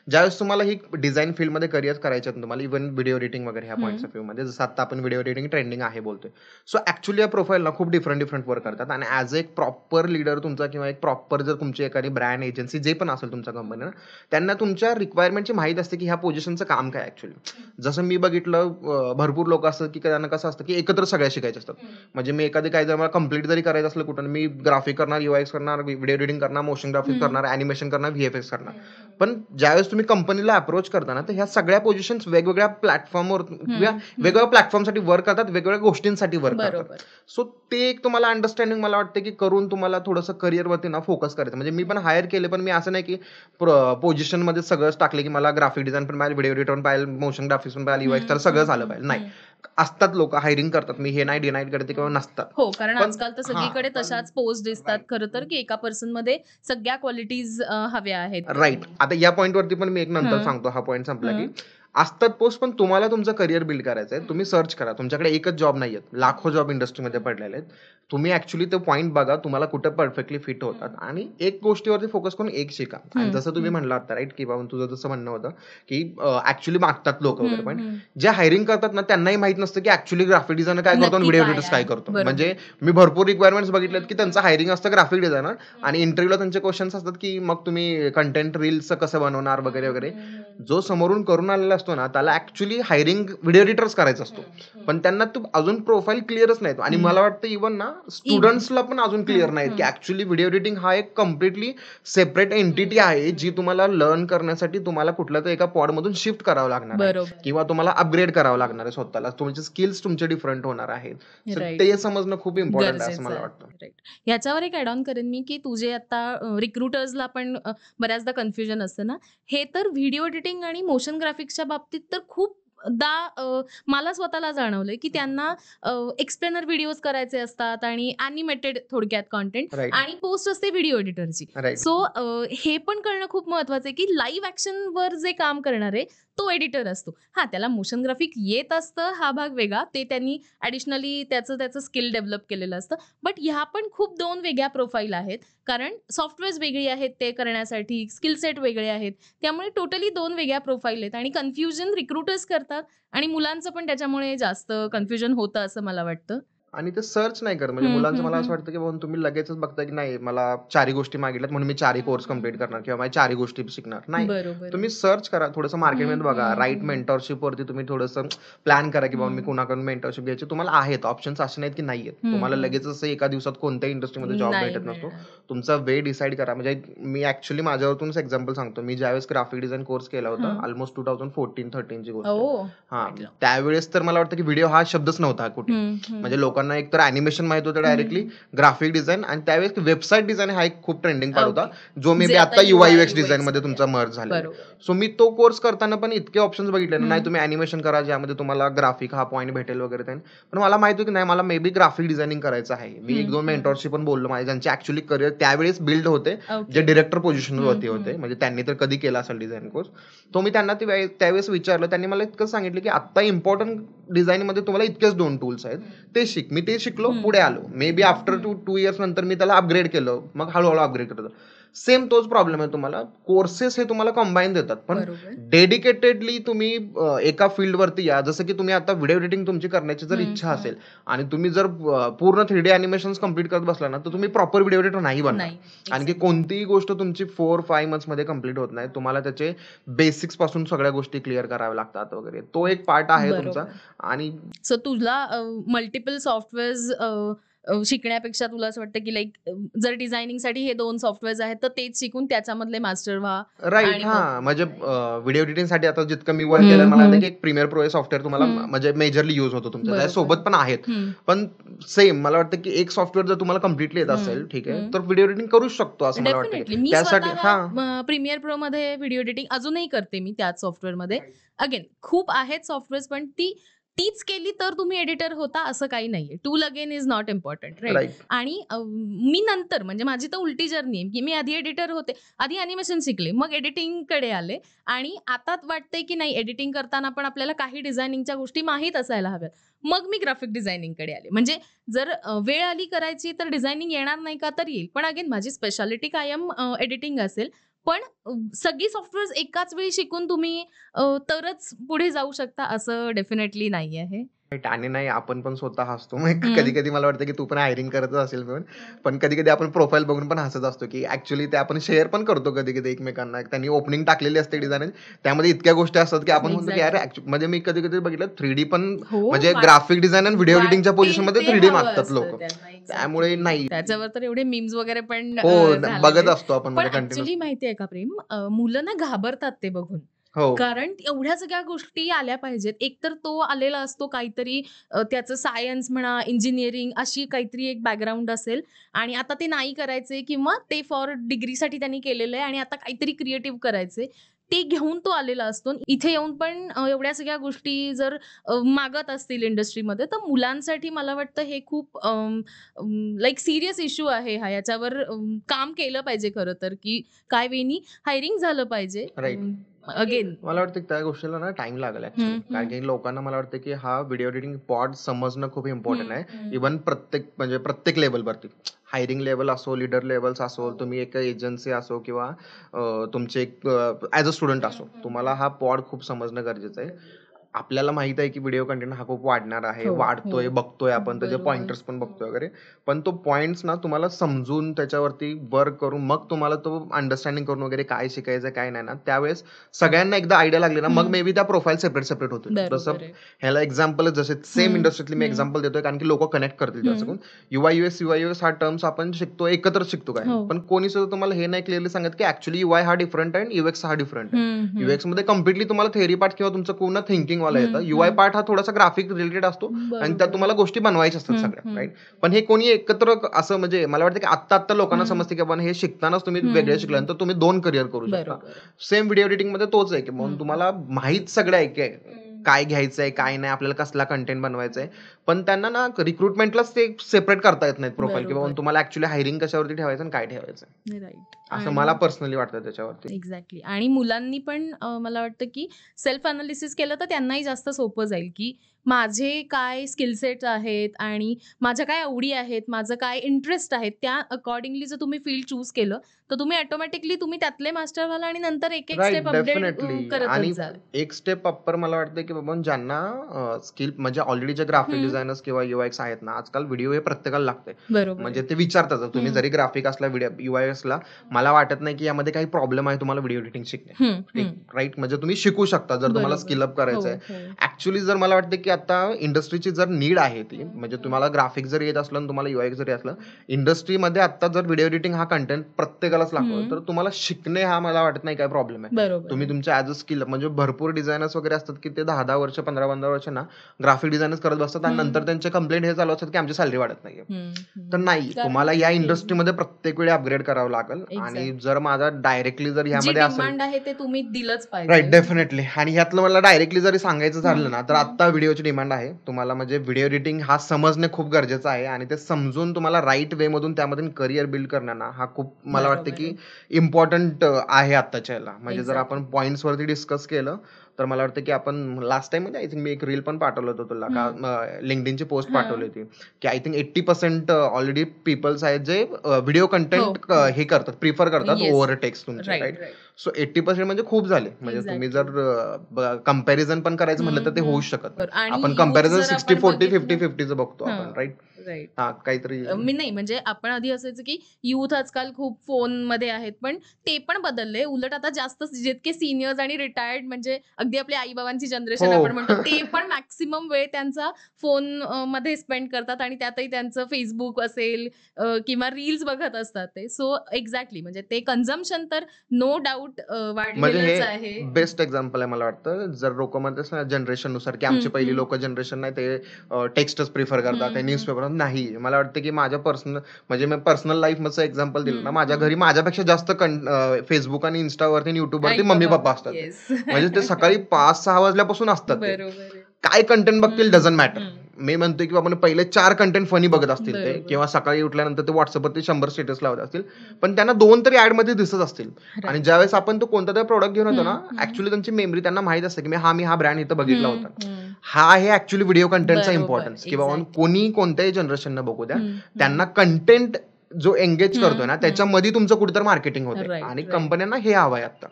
ज्यावेळेस तुम्हाला ही डिझाईन फील्डमध्ये करिअर करायचं आहे तुम्हाला, इव्हन व्हिडिओ एडिटिंग वगैरे ह्या पॉईंट्स ऑफ व्ह्यू मध्ये, जसं आता आपण व्हिडिओ एडिटिंग ट्रेंडिंग आहे बोलतोय, सो ऍक्च्युली या प्रोफाईलला खूप डिफरंट वर्क करतात. आणि ऍज एक प्रॉपर लीडर तुमचा किंवा एक प्रॉपर जर तुमची एखादी ब्रँड एजन्सी जे पण असेल तुमच्या कंपनीला, त्यांना तुमच्या रिक्वायरमेंटची माहिती असते की ह्या पोझिशनचं काम काय ऍक्च्युली. जसं मी बघितलं भरपूर लोक असतात की त्यांना कसं असतं की एकत्र सगळ्या शिकायचे असतात. म्हणजे मी एखादी काय जर मला कम्प्लीट जरी करायचं असलं कुठं, मी ग्राफिक करणार, UX करणार, व्हिडिओ एडिटिंग करणार, मोशन ग्राफिक्स करणार, अॅनिमेशन करणार, VFX करणार. पण ज्यावेळेस तुम्ही कंपनीला अप्रोच करताना तर ह्या सगळ्या पोझिशन्स वेगवेगळ्या प्लॅटफॉर्मवर किंवा वेगवेगळ्या प्लॅटफॉर्मसाठी वर्क करतात, वेगवेगळ्या गोष्टींसाठी वर्क करतात. सो ते एक तुम्हाला अंडरस्टँडिंग मला वाटतं की करून तुम्हाला थोडंसं करिअरवरती ना फोकस करायचं. म्हणजे मी पण हायर केले, पण मी असं नाही की पोझिशन मध्ये सगळंच टाकले की मला ग्राफिक डिझाईन पण पाहिजे, व्हिडिओ एडिटर पण पाहिजे, मोशन ग्राफिक्स पण पाहिजे, UX तर सगळंच आलं पाहिजे. नाही, असतात लोक हायरिंग करतात, मी हे नाही डिनाईट करते किंवा नसतात. हो, कारण आजकाल तर सगळीकडे तशाच पोस्ट दिसतात खरं तर की एका पर्सन मध्ये सगळ्या क्वालिटीज हव्या आहेत. राईट. आता या पॉईंट वरती पण मी एक नंतर सांगतो, हा पॉईंट संपला की असतात पोस्ट, पण तुम्हाला तुमचं करिअर बिल्ड करायचं आहे. तुम्ही सर्च करा. तुमच्याकडे एकच जॉब नाही आहेत. लाखो जॉब इंडस्ट्रीमध्ये पडलेले आहेत. तुम्ही ऍक्च्युली तो पॉईंट बघा, तुम्हाला कुठे परफेक्टली फिट होतात आणि एक गोष्टीवरती फोकस करून एक शिका. आणि जसं तुम्ही म्हणला आता राईट, की बाबा तुझं जसं म्हणणं होतं, की ऍक्च्युली मागतात लोक वगैरे, पण जे हायरिंग करतात ना त्यांनाही माहित नसतं की ऍक्च्युली ग्राफिक डिझायनर काय करतो आणि व्हिडिओ एडिटर्स काय करतो. म्हणजे मी भरपूर रिक्वायरमेंट्स बघितलेत की त्यांचं हायरिंग असतं ग्राफिक डिझायनर आणि इंटरव्ह्यूला त्यांचे क्वेश्चन्स असतात की मग तुम्ही कंटेंट रील्स कसं बनवणार वगैरे वगैरे. जो समोरून करून आलेला असतो ना त्याला ऍक्च्युली हायरिंग व्हिडिओ एडिटर्स करायचा असतो, पण त्यांना तू अजून प्रोफाईल क्लिअरच नाही. आणि मला वाटतं इव्हन ना स्टुडंट्सला पण अजून क्लिअर नाही की ऍक्च्युली व्हिडिओ एडिटिंग हा एक कम्प्लिटली सेपरेट एंटिटी आहे जी तुम्हाला लर्न करण्यासाठी तुम्हाला कुठल्या तरी एका पॉड मधून शिफ्ट करावं लागणार आहे किंवा तुम्हाला अपग्रेड करावं लागणार आहे स्वतःला. तुमचे स्किल्स तुमचे डिफरंट होणार आहेत. ते समजणं खूप इम्पॉर्टंट आहे असं मला वाटतं. ह्याच्यावर एक ऍड ऑन करेन मी की तुझे आता रिक्रुटर्सला पण बऱ्याचदा कन्फ्युजन असतं ना, हे तर व्हिडिओ एडिटिंग आणि मोशन ग्राफिक्सच्या बाबतीत तर खूप मला स्वतःला जाणवलंय की त्यांना एक्सप्लेनर व्हिडिओज करायचे असतात आणि अॅनिमेटेड थोडक्यात कॉन्टेंट आणि पोस्ट असते व्हिडिओ एडिटरची. सो हे पण कळणं खूप महत्वाचं आहे की लाईव्ह ऍक्शन वर जे काम करणार आहे तो एडिटर असतो. हा, त्याला मोशन ग्राफिक येत असतं, हा भाग वेगळा, ते त्यांनी ऍडिशनली त्याचं स्किल डेव्हलप केलेलं असतं. बट ह्या पण खूप 2 वेगळ्या प्रोफाईल आहेत, कारण सॉफ्टवेअर्स वेगळी आहेत ते करण्यासाठी, स्किल सेट वेगळे आहेत. त्यामुळे टोटली 2 वेगळ्या प्रोफाईल आहेत आणि कन्फ्युजन रिक्रुटर्स करतात आणि मुलांचं पण त्याच्यामुळे जास्त कन्फ्युजन होतं असं मला वाटतं. आणि ते सर्च नाही करत. म्हणजे मुलांचं मला असं वाटतं की बाबा तुम्ही लगेचच बघता की नाही मला 4 गोष्टी मागितल्यात म्हणून मी 4 कोर्स कंप्लीट करणार किंवा माझ्या 4 गोष्टी शिकणार. नाही, तुम्ही सर्च करा, थोडंसं मार्केटमध्ये बघा, राईट मेंटरशिप वरती तुम्ही थोडंसं प्लॅन करा की बाबा मी कुणाकडून मेंटरशिप घ्यायची. तुम्हाला आहेत ऑप्शन्स, असे नाहीत की नाहीयेत. तुम्हाला लगेच असं एका दिवसात कोणत्याही इंडस्ट्रीमध्ये जॉब भेटत नसतो. तुमचा वे डिसाईड करा. म्हणजे मी ऍक्च्युली माझ्यावरूनच एक्झाम्पल सांगतो. मी ज्यावेळेस ग्राफिक डिझाईन कोर्स केला होता, ऑलमोस्ट 2014-13 ची गोष्ट. हा, त्यावेळेस तर मला वाटतं की व्हिडिओ हा शब्दच नव्हता कुठे. म्हणजे लोकांना एक तर अॅनिमेशन माहित होतं डायरेक्टली, ग्राफिक डिझाईन, आणि त्यावेळेस वेबसाईट डिझाईन हा एक खूप ट्रेंडिंग पार्ट होता, जो मे बी आता UI UX डिझाईन मध्ये तुमचा मर्ज झाला. सो मी तो कोर्स करताना पण इतके ऑप्शन्स बघितले ना, नाही तुम्ही अॅनिमेशन करा ज्यामध्ये तुम्हाला ग्राफिक हा पॉईंट भेटेल वगैरे. पण मला माहिती होतं की नाही, मला मे बी ग्राफिक डिझायनिंग करायचं आहे. मी 1-2 मेंटॉरशी पण बोललो माझे, ज्यांचे ऍक्च्युली करिअर त्यावेळेस बिल्ड होते, जे डिरेक्टर पोझिशनवरती होते, म्हणजे त्यांनी तर कधी केला असेल डिझाईन कोर्स. तो मी त्यांना त्यावेळेस विचारलं, त्यांनी मला इतकं सांगितलं की आता इम्पॉर्टंट डिझाईन मध्ये तुम्हाला इतकेच 2 टूल्स आहेत, ते शिक. मी ते शिकलो, पुढे आलो. मे बी आफ्टर 2 इयर्स नंतर मी त्याला अपग्रेड केलं, मग हळूहळू अपग्रेड करतो. सेम तोच प्रॉब्लेम आहे. तुम्हाला कोर्सेस हे तुम्हाला कंबाईन देतात, पण डेडिकेटेडली तुम्ही एका फील्ड वरती या. जसं की तुम्ही आता व्हिडिओ एडिटिंग तुमची करण्याची जर इच्छा असेल आणि तुम्ही जर पूर्ण 3D अॅनिमेशन कम्प्लीट करत बसला ना, तर तुम्ही प्रॉपर व्हिडिओ एडिटर नाही बनणार. आणखी कोणतीही गोष्ट तुमची 4-5 मंथ्स मध्ये कम्प्लीट होत नाही. तुम्हाला त्याचे बेसिक्स पासून सगळ्या गोष्टी क्लिअर कराव्या लागतात वगैरे. तो एक पार्ट आहे तुमचा. आणि सो तुला मल्टिपल सॉफ्टवेअर्स शिकण्यापेक्षा तुला असं वाटतं की लाईक जर डिझायनिंग साठी हे 2 सॉफ्टवेअर्स आहेत तर तेच शिकून त्याच्यामधले मास्टर व्हा. राईट. हा, म्हणजे व्हिडिओ एडिटिंग साठी आता जितकं मी वर्क केलं, मला एक प्रीमियर प्रो सॉफ्टवेअर तुम्हाला म्हणजे मेजरली युज होतो तुमच्या सोबत पण आहेत. पण सेम मला वाटतं की एक सॉफ्टवेअर जर तुम्हाला कम्प्लिटली येत असेल, ठीक आहे, तर व्हिडिओ एडिटिंग करू शकतो असं मला वाटतं. त्यासाठी प्रीमियर प्रो मध्ये व्हिडिओ एडिटिंग अजूनही करते मी त्याच सॉफ्टवेअर मध्ये. अगेन खूप आहेत सॉफ्टवेअर्स, पण तीच केली तर तुम्ही एडिटर होता असं काही नाहीये. Tool again is not important, right. आणि मी नंतर म्हणजे माझी तर उलटी जर्नी आहे की मी आधी एडिटर होते, आधी अॅनिमेशन शिकले, मग एडिटिंग कडे आले आणि आता वाटतंय की नाही, एडिटिंग करताना पण आपल्याला काही डिझायनिंगच्या गोष्टी माहीत असायला हव्यात. मग मी ग्राफिक डिझायनिंग कडे आले. म्हणजे जर वेळ आली करायची तर डिझायनिंग येणार नाही का, तर येईल. पण अगेन माझी स्पेशालिटी कायम एडिटिंग असेल. पण सगळी सॉफ्टवेअर्स एकाच वेळी शिकून तुम्ही तरच पुढे जाऊ शकता असं डेफिनेटली नाही आहे. आणि नाही, आपण पण स्वतः हसतो. मग कधी कधी मला वाटतं की तू पण हायरिंग करत असेल, पण कधी कधी आपण प्रोफाईल बघून पण हसत असतो की ऍक्च्युली ते आपण शेअर पण करतो कधी कधी एकमेकांना. त्यांनी ओपनिंग टाकलेली असते डिझायनर, त्यामध्ये इतक्या गोष्टी असतात की आपण म्हणतो की यार म्हणजे मी कधी कधी बघितलं 3D पण म्हणजे ग्राफिक डिझाईन आणि व्हिडिओ एडिटिंगच्या पोझिशन मध्ये 3D मागतात लोक. त्यामुळे नाही, त्याच्यावर तर एवढे मीम्स वगैरे पण बघत असतो आपण. पण ऍक्च्युली माहितीये का प्रेम, मुलं ना घाबरतात ते बघून. कारण एवढ्या सगळ्या गोष्टी आल्या पाहिजेत. एकतर तो आलेला असतो काहीतरी, त्याचं सायन्स म्हणा, इंजिनिअरिंग अशी काहीतरी एक बॅकग्राऊंड असेल आणि आता ते नाही करायचे किंवा ते फॉर डिग्रीसाठी त्यांनी केलेलं आहे आणि आता काहीतरी क्रिएटिव्ह करायचे, ते घेऊन तो आलेला असतो. इथे येऊन पण एवढ्या सगळ्या गोष्टी जर मागत असतील इंडस्ट्रीमध्ये, तर मुलांसाठी मला वाटतं हे खूप लाईक सिरियस इश्यू आहे हा. याच्यावर काम केलं पाहिजे खरं तर, की काय वेळी हायरिंग झालं पाहिजे. अगेन मला वाटतं की त्या गोष्टीला ना टाइम लागेल ऍक्च्युली, कारण की लोकांना मला वाटतं की हा व्हिडिओ एडिटिंग पॉड समजणं खूप इम्पॉर्टंट आहे. इव्हन प्रत्येक लेवलवरती, हायरिंग लेवल असो, लीडर लेवल्स असो, तुम्ही एक एजन्सी असो किंवा तुमचे एक ऍज अ स्टुडंट असो, तुम्हाला हा पॉड खूप समजणं गरजेचं आहे. आपल्याला माहित आहे की व्हिडिओ कंटेंट हा खूप वाढणार आहे, वाढतोय, बघतोय आपण त्याचे पॉइंटर्स पण बघतोय वगैरे. पण तो पॉइंट्स ना तुम्हाला समजून त्याच्यावरती वर्क करून मग तुम्हाला तो अंडरस्टँडिंग करून वगैरे काय शिकायचं काय नाही ना, त्यावेळेस सगळ्यांना एकदा आयडिया लागली ना, मग मे बी त्या प्रोफाईल सेपरेट होतील. जसं ह्याला एक्झाम्पल, जसे सेम इंडस्ट्रीतली मी एक्झाम्पल देतोय कारण की लोक कनेक्ट करतील जास्त करून. युआय युएक्स हा टर्म्स आपण शिकतो, एकत्र शिकतो काय, पण कोणी सुद्धा तुम्हाला हे नाही क्लिअरली सांगत की ऍक्च्युली युआय हा डिफरंट आहे आणि युएक्स हा डिफरंट आहे. युएक्स मध्ये कम्प्लिटली तुम्हाला थेअरी पार्ट किंवा तुमचं पूर्ण थिंकिंग वाला येतं. युआय पार्ट हा थोडासा ग्राफिक रिलेटेड असतो आणि त्यात तुम्हाला गोष्टी बनवायच्या असतात सगळ्या, राईट. पण हे कोणी एकत्र असं, म्हणजे मला वाटतं की आत्ता लोकांना समजते की आपण हे शिकतानाच तुम्ही वेगळे शिकल्यानंतर तुम्ही 2 करिअर करू शकता. सेम व्हिडिओ एडिटिंग मध्ये तोच आहे की म्हणून तुम्हाला माहित सगळं आहे की काय घ्यायचंय काय नाही, आपल्याला कसला कंटेंट बनवायचंय, पण त्यांना ना रिक्रुटमेंटलाच ते सेपरेट करता येत नाहीत प्रोफाईल, किंवा तुम्हाला ऍक्च्युली हायरिंग कशावरती ठेवायचं आणि काय ठेवायचं, राईट, असं मला पर्सनली वाटतं त्याच्यावरती. एक्झॅक्टली. आणि मुलांनी पण मला वाटतं की सेल्फ अनालिसिस केलं तर त्यांनाही जास्त सोपं जाईल की माझे काय स्किल सेट आहेत आणि माझ्या काय आवडी आहेत, माझं काय इंटरेस्ट आहेत, त्या अकॉर्डिंगली जर तुम्ही फील्ड चूज केलं तर तुम्ही ऑटोमॅटिकली तुम्ही त्यातले मास्टर व्हाल आणि नंतर एक राईट, स्टेप अपडेट डेफिनेटली. करतच आणि जाल. एक स्टेप अप्पर मला वाटतं की बाबा ज्यांना स्किल, म्हणजे ऑलरेडी जे ग्राफिक डिझायनर्स किंवा युआयएक्स आहेत ना, आजकाल व्हिडिओ हे प्रत्येकाला लागते. बरोबर म्हणजे ते विचारतात, तुम्ही जरी ग्राफिक असला युआयएक्सला, मला वाटत नाही की यामध्ये काही प्रॉब्लेम आहे तुम्हाला व्हिडिओ एडिटिंग शिकणे, राईट. म्हणजे तुम्ही शिकू शकता जर तुम्हाला स्किल अप करायचं आहे. ऍक्च्युली जर मला वाटतं की आता इंडस्ट्रीची जर नीड आहे ती, म्हणजे तुम्हाला ग्राफिक जर येत असलं आणि तुम्हाला युआयएक्स जरी असलं, इंडस्ट्रीमध्ये आता जर व्हिडिओ एडिटिंग हा कंटेंट प्रत्येकालाच लागतो, तर तुम्हाला शिकणे हा मला वाटत नाही काय प्रॉब्लेम आहे. तुम्ही तुमच्या ऍज अ स्किल, म्हणजे भरपूर डिझायनर्स वगैरे असतात की ते 10-10 वर्ष 15-15 वर्ष ना ग्राफिक डिझायनर्स करत बसतात आणि नंतर त्यांचे कंप्लेंट हे चालू असतात की आमची सॅलरी वाढत नाहीये. तर नाही, तुम्हाला या इंडस्ट्रीमध्ये प्रत्येक वेळी अपग्रेड करावं लागेल. आणि जर माझा डायरेक्टली जर ह्यामध्ये असेल आहे ते तुम्ही दिलंच पाहिजे. Right, definitely. आणि ह्यातलं मला डायरेक्टली जरी सांगायचं झालं ना, तर आता व्हिडिओची डिमांड आहे. तुम्हाला म्हणजे व्हिडिओ एडिटिंग हा समजणे खूप गरजेचं आहे आणि ते समजून तुम्हाला राईट वे मधून त्यामधून करिअर बिल्ड करणं ना, हा खूप मला वाटतं की इम्पॉर्टंट आहे आत्ताच्या ह्याला. म्हणजे जर आपण पॉइंट्स वरती डिस्कस केलं तर मला वाटतं की आपण लास्ट टाइम मध्ये आय थिंक मी एक रील पण पाठवलं होतं तुला, का लिंक्डइनची पोस्ट पाठवली होती की आय थिंक 80% ऑलरेडी पीपल्स आहेत जे व्हिडिओ कंटेंट हे करतात, प्रिफर करतात ओव्हर टेक्स्ट तुमचे, राईट. सो 80% म्हणजे खूप झाले. म्हणजे तुम्ही जर कंपॅरिझन पण करायचं म्हटलं तर ते होऊच शकत नाही. आपण कंपॅरिझन 60-40, 50-50 बघतो आपण, राईट. हा, काहीतरी मी नाही, म्हणजे आपण आधी असायचं की युथ आजकाल खूप फोन मध्ये आहेत, पण ते पण बदलले. उलट आता जास्त जितके सिनियर्स आणि रिटायर्ड, म्हणजे अगदी आपल्या आई बाबांची जनरेशन आपण म्हणतो, ते पण मॅक्सिमम वेळ त्यांचा फोन मध्ये स्पेंड करतात आणि त्यातही त्यांचं फेसबुक असेल किंवा रील्स बघत असतात ते. सो एक्झॅक्टली, म्हणजे ते कन्झम्पशन तर नो डाऊट वाढलेलंच आहे. बेस्ट एक्झाम्पल आहे मला वाटतं. जर लोक म्हणतात ना जनरेशन नुसार की आमची पहिली लोक जनरेशन नाही ते टेक्स्टच प्रिफर करतात, ते न्यूजपेपर नाही. मला वाटतं की माझ्या पर्सनल, म्हणजे मी पर्सनल लाईफ मध्ये एक्झाम्पल दिलं ना, माझ्या घरी माझ्यापेक्षा जास्त फेसबुक आणि इंस्टावरती आणि युट्यूबवरती मम्मी पप्पा असतात. म्हणजे ते सकाळी 5-6 वाजल्यापासून असतात. काय कंटेंट बघतील डझंट मॅटर. मी म्हणतोय की आपण पहिले 4 कंटेंट फनी बघत असतील ते, किंवा सकाळी उठल्यानंतर ते व्हॉट्सअपवरती 100 स्टेटस लावत असतील, पण त्यांना 2 तरी ऍड मध्ये दिसत असतील. आणि ज्यावेळेस आपण तो कोणता तरी प्रोडक्ट घेऊन येतो ना, ऍक्च्युली त्यांची मेमरी त्यांना माहित असते की मी हा ब्रँड इथं बघितला होता. हा आहे ऍक्च्युली व्हिडिओ कंटेंटचा इम्पॉर्टन्स, किंवा कोणी कोणत्याही जनरेशनला बघू द्या, त्यांना कंटेंट जो एंगेज करतोय ना, त्याच्यामध्ये तुमचं कुठेतरी मार्केटिंग होते आणि कंपन्यांना हे हवंय आता.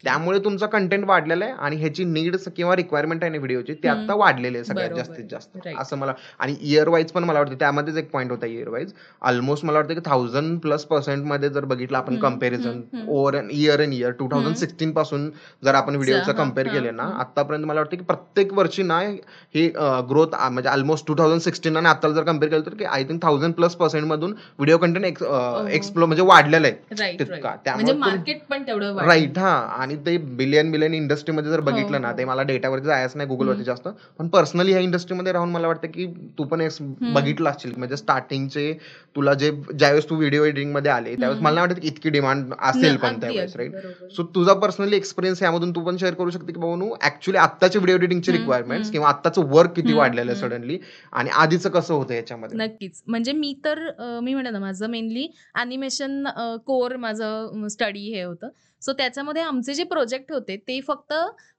त्यामुळे तुमचा कंटेंट वाढलेला आहे आणि ह्याची नीड्स किंवा रिक्वायरमेंट आहे ना व्हिडिओची, ते आता वाढलेले आहे सगळ्यात जास्तीत जास्त, असं मला. आणि इयर वाईज पण मला वाटतं त्यामध्येच एक पॉईंट होता, इयर वाईज ऑलमोस्ट मला वाटतं की 1000+ मध्ये जर बघितलं आपण comparison over year and year 2016 पासून जर आपण व्हिडिओचं कम्पेअर केले ना, आतापर्यंत मला वाटतं की प्रत्येक वर्षी ना ही ग्रोथ, म्हणजे ऑलमोस्ट 2016 आणि आता जर कम्पेअर केलं तर की आय थिंक 1000+ मधून व्हिडिओ कंटेंट एक्सप्लोर म्हणजे वाढलेलं आहे तितका. त्यामुळे मार्केट पण तेवढं, राईट. हा, आणि ते बिलियन इंडस्ट्रीमध्ये जर बघितलं ना, ते मला डेटावरती जायचं नाही गुगलवरती जास्त, पण पर्सनली ह्या इंडस्ट्रीमध्ये राहून मला वाटतं की तू पण बघितलं असशील. म्हणजे स्टार्टिंगचे तुला ज्यावेळेस तू व्हिडिओ एडिटिंग मध्ये आले त्यावेळेस मला नाही वाटत की इतकी डिमांड असेल पण त्यावेळेस, राईट. सो तुझा पर्सनली एक्सपिरियन्स यामधून तू पण शेअर करू शकते की बाबा ऍक्च्युली आत्ताची व्हिडिओ एडिटिंगची रिक्वायरमेंट्स किंवा आत्ताचं वर्क किती वाढलेलं आहे सडनली, आणि आधीचं कसं होतं याच्यामध्ये. नक्कीच. म्हणजे मी तर मी म्हणते ना, माझं मेनली अॅनिमेशन कोर माझं स्टडी हे होतं. सो त्याच्यामध्ये आमचे जे प्रोजेक्ट होते ते फक्त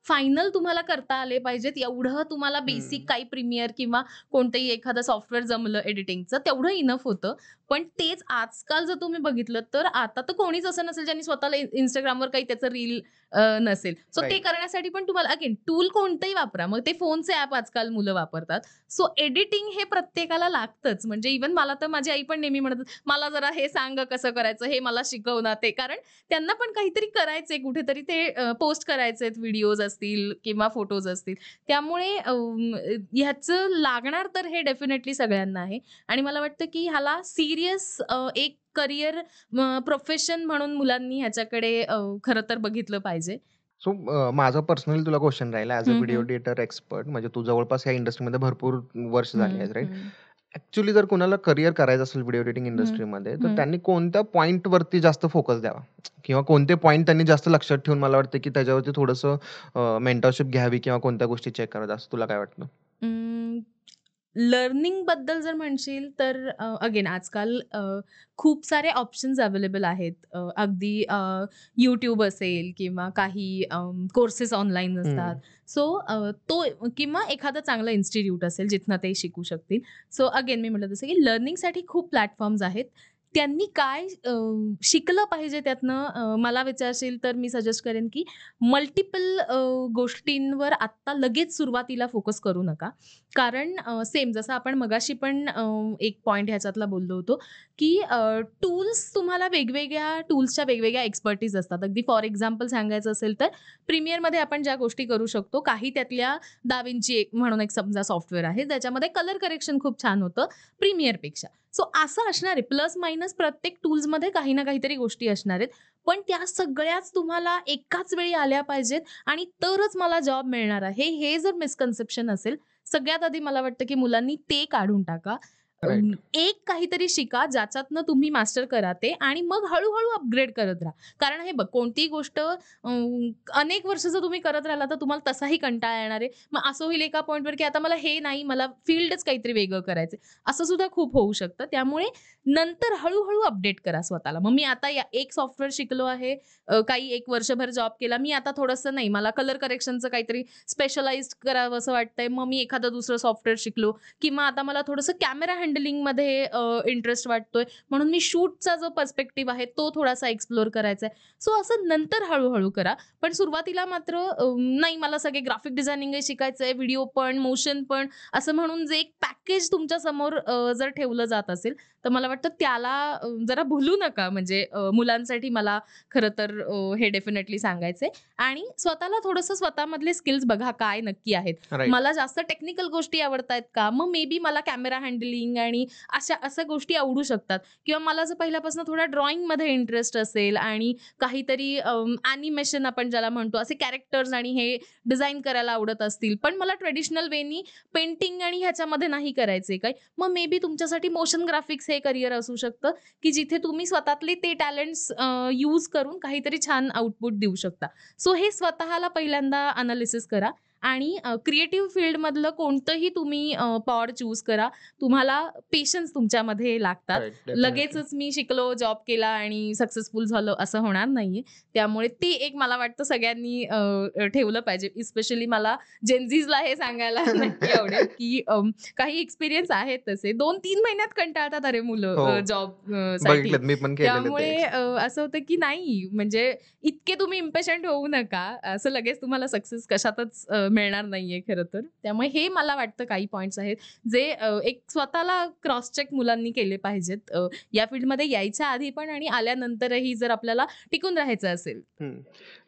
फायनल तुम्हाला करता आले पाहिजेत एवढं तुम्हाला बेसिक काही प्रीमियर किंवा कोणतंही एखादं सॉफ्टवेअर जमलं एडिटिंगचं तेवढं इनफ होतं. पण तेच आजकाल जर तुम्ही बघितलं तर आता तर कोणीच असं नसेल ज्यांनी स्वतःला Instagramवर काही त्याचं रील नसेल. सो ते राईट. करण्यासाठी पण तुम्हाला अगेन टूल कोणतंही वापरा. मग ते फोनचे ॲप आजकाल मुलं वापरतात. सो एडिटिंग हे प्रत्येकाला लागतंच. म्हणजे इव्हन मला तर माझी आई पण नेहमी म्हणत, "मला जरा हे सांग गं कसं करायचं? हे मला शिकव ना." ते कारण त्यांना पण काहीतरी करायचंय कुठेतरी ते पोस्ट करायचेत व्हिडिओज असतील किंवा फोटोज असतील. त्यामुळे ह्याचं लागणार तर हे डेफिनेटली सगळ्यांना आहे आणि मला वाटतं की ह्याला सीरियस एक करियर प्रोफेशन म्हणून मुलांनी ह्याच्याकडे खरं तर बघितलं पाहिजे. सो माझा पर्सनली तुला क्वेश्चन राहिला ॲज अ हं, व्हिडिओ हं. एडिटर एक्सपर्ट म्हणजे तू जवळपास या इंडस्ट्रीमध्ये भरपूर वर्ष झाली हं, आहेस, राईट? हं. ॲक्चुअली जर कुणाला करियर करायचं असेल व्हिडिओ एडिटिंग हं, इंडस्ट्रीमध्ये, तर हं. त्यांनी कोणत्या पॉइंटवरती जास्त फोकस द्यावा? किंवा कोणते पॉइंट त्यांनी जास्त लक्षात ठेवून मला वाटतं, की त्याच्यावरती थोडंसं मेंटरशिप घ्यावी किंवा कोणत्या गोष्टी चेक कराव्यात असं तुला काय वाटतं? लर्निंगबद्दल जर म्हणशील तर अगेन आजकाल खूप सारे ऑप्शन्स अवेलेबल आहेत. अगदी YouTube असेल किंवा काही कोर्सेस ऑनलाईन असतात. हं. सो तो किंवा एखादं चांगलं इन्स्टिट्यूट असेल जिथनं ते शिकू शकतील. सो अगेन मी म्हटलं तसं की लर्निंगसाठी खूप प्लॅटफॉर्म्स आहेत. त्यांनी काय शिकलं पाहिजे त्यातनं मला विचारशील तर मी सजेस्ट करेन की मल्टिपल गोष्टींवर आत्ता लगेच सुरुवातीला फोकस करू नका. कारण सेम जसं आपण मगाशी पण एक पॉइंट ह्याच्यातला बोललो होतो, की टूल्स तुम्हाला वेगवेगळ्या टूल्सच्या वेगवेगळ्या एक्सपर्टीज असतात. अगदी फॉर एक्झाम्पल सांगायचं असेल तर प्रीमियरमध्ये आपण ज्या गोष्टी करू शकतो, काही त्यातल्या DaVinci एक म्हणून एक समजा सॉफ्टवेअर आहे, ज्याच्यामध्ये कलर करेक्शन खूप छान होतं प्रीमियरपेक्षा. सो असं असणार आहे प्लस मायनस प्रत्येक टूल्समध्ये काही ना काहीतरी गोष्टी असणार आहेत. पण त्या सगळ्याच तुम्हाला एकाच वेळी आल्या पाहिजेत आणि तरच मला जॉब मिळणार आहे, हे जर मिसकन्सेप्शन असेल सगळ्यात आधी मला वाटतं, की मुलांनी ते काढून टाका. राइट. एक काहीतरी शिका, ज्याच्यातनं तुम्ही मास्टर करा ते आणि मग हळू-हळू अपग्रेड करत राहा. कारण हे बघ, कोणतीही गोष्ट अनेक वर्ष जर तुम्ही करत राहिला, तर तुम्हाला तसाही कंटाळा येणार आहे. मग असं होईल एका पॉइंटवर, की आता मला हे नाही, मला फील्डच काहीतरी वेगळं करायचंय. असं सुद्धा खूप होऊ शकतं. त्यामुळे नंतर हळू अपडेट करा स्वतःला. मग मी आता एक सॉफ्टवेअर शिकलो आहे, काही 1 वर्षभर जॉब केला. मी आता थोडंसं नाही, मला कलर करेक्शनचं काहीतरी स्पेशलाइज्ड करावंसं वाटतंय. मग मी एखादं दुसरं सॉफ्टवेअर शिकलो किंवा आता मला थोडंसं कॅमेरा हँडलिंगमध्ये इंटरेस्ट वाटतोय. म्हणून मी शूटचा जो पर्स्पेक्टिव्ह आहे, तो थोडासा एक्सप्लोर करायचा आहे. सो असं नंतर हळू करा. पण सुरुवातीला मात्र नाही मला सगळे ग्राफिक डिझायनिंगही शिकायचंय, व्हिडिओ पण, मोशन पण असं म्हणून जे एक पॅकेज तुमच्या समोर जर ठेवलं जात असेल, तर मला वाटतं त्याला जरा भुलू नका. म्हणजे मुलांसाठी मला खरं तर हे डेफिनेटली सांगायचंय आणि स्वतःला थोडंसं स्वतःमधले स्किल्स बघा काय नक्की आहेत. राइट. मला जास्त टेक्निकल गोष्टी आवडतायत का? मग मे बी मला कॅमेरा हँडलिंग आणि अशा गोष्टी आवडू शकतात किंवा मला जर पहिल्यापासून थोडा ड्रॉइंगमध्ये इंटरेस्ट असेल आणि काहीतरी ॲनिमेशन आपण ज्याला म्हणतो असे कॅरेक्टर्स आणि हे डिझाइन करायला आवडत असतील, पण मला ट्रेडिशनल वेनी पेंटिंग आणि ह्याच्यामध्ये नाही करायचंय काही, मग मे बी तुमच्यासाठी मोशन ग्राफिक्स हे करियर असू शकतं, की जिथे तुम्ही स्वतःतले ते टॅलेंट्स यूज करून काहीतरी छान आउटपुट देऊ शकता. सो हे स्वतःला पहिल्यांदा अनालिसिस करा आणि क्रिएटिव्ह फील्डमधलं कोणतंही तुम्ही पॉड चूज करा. तुम्हाला पेशन्स तुमच्यामध्ये लागतात. राइट. डेफिनिटली. लगेचच मी शिकलो, जॉब केला आणि सक्सेसफुल झालो असं होणार नाहीये. त्यामुळे ते एक मला वाटतं सगळ्यांनी ठेवलं पाहिजे. स्पेशली मला जेनझीजला हे सांगायला नक्की आवडेल, की काही एक्सपिरियन्स आहेत तसे. 2-3 महिन्यात कंटाळतात अरे मुलं हो. जॉब साठी. बघितलेत मी पण केलेले ते त्यामुळे असं होतं की नाही म्हणजे इतके तुम्ही इम्पेशंट होऊ नका. असं लगेच तुम्हाला सक्सेस कशातच मिळणार नाहीये खरं तर. त्यामुळे हे मला वाटतं काही पॉइंट्स आहेत जे एक स्वतःला क्रॉस चेक मुलांनी केले पाहिजेत. या फील्डमध्ये यायच्या आधी पण आणि आल्यानंतरही जर आपल्याला टिकून राहायचं असेल. हं.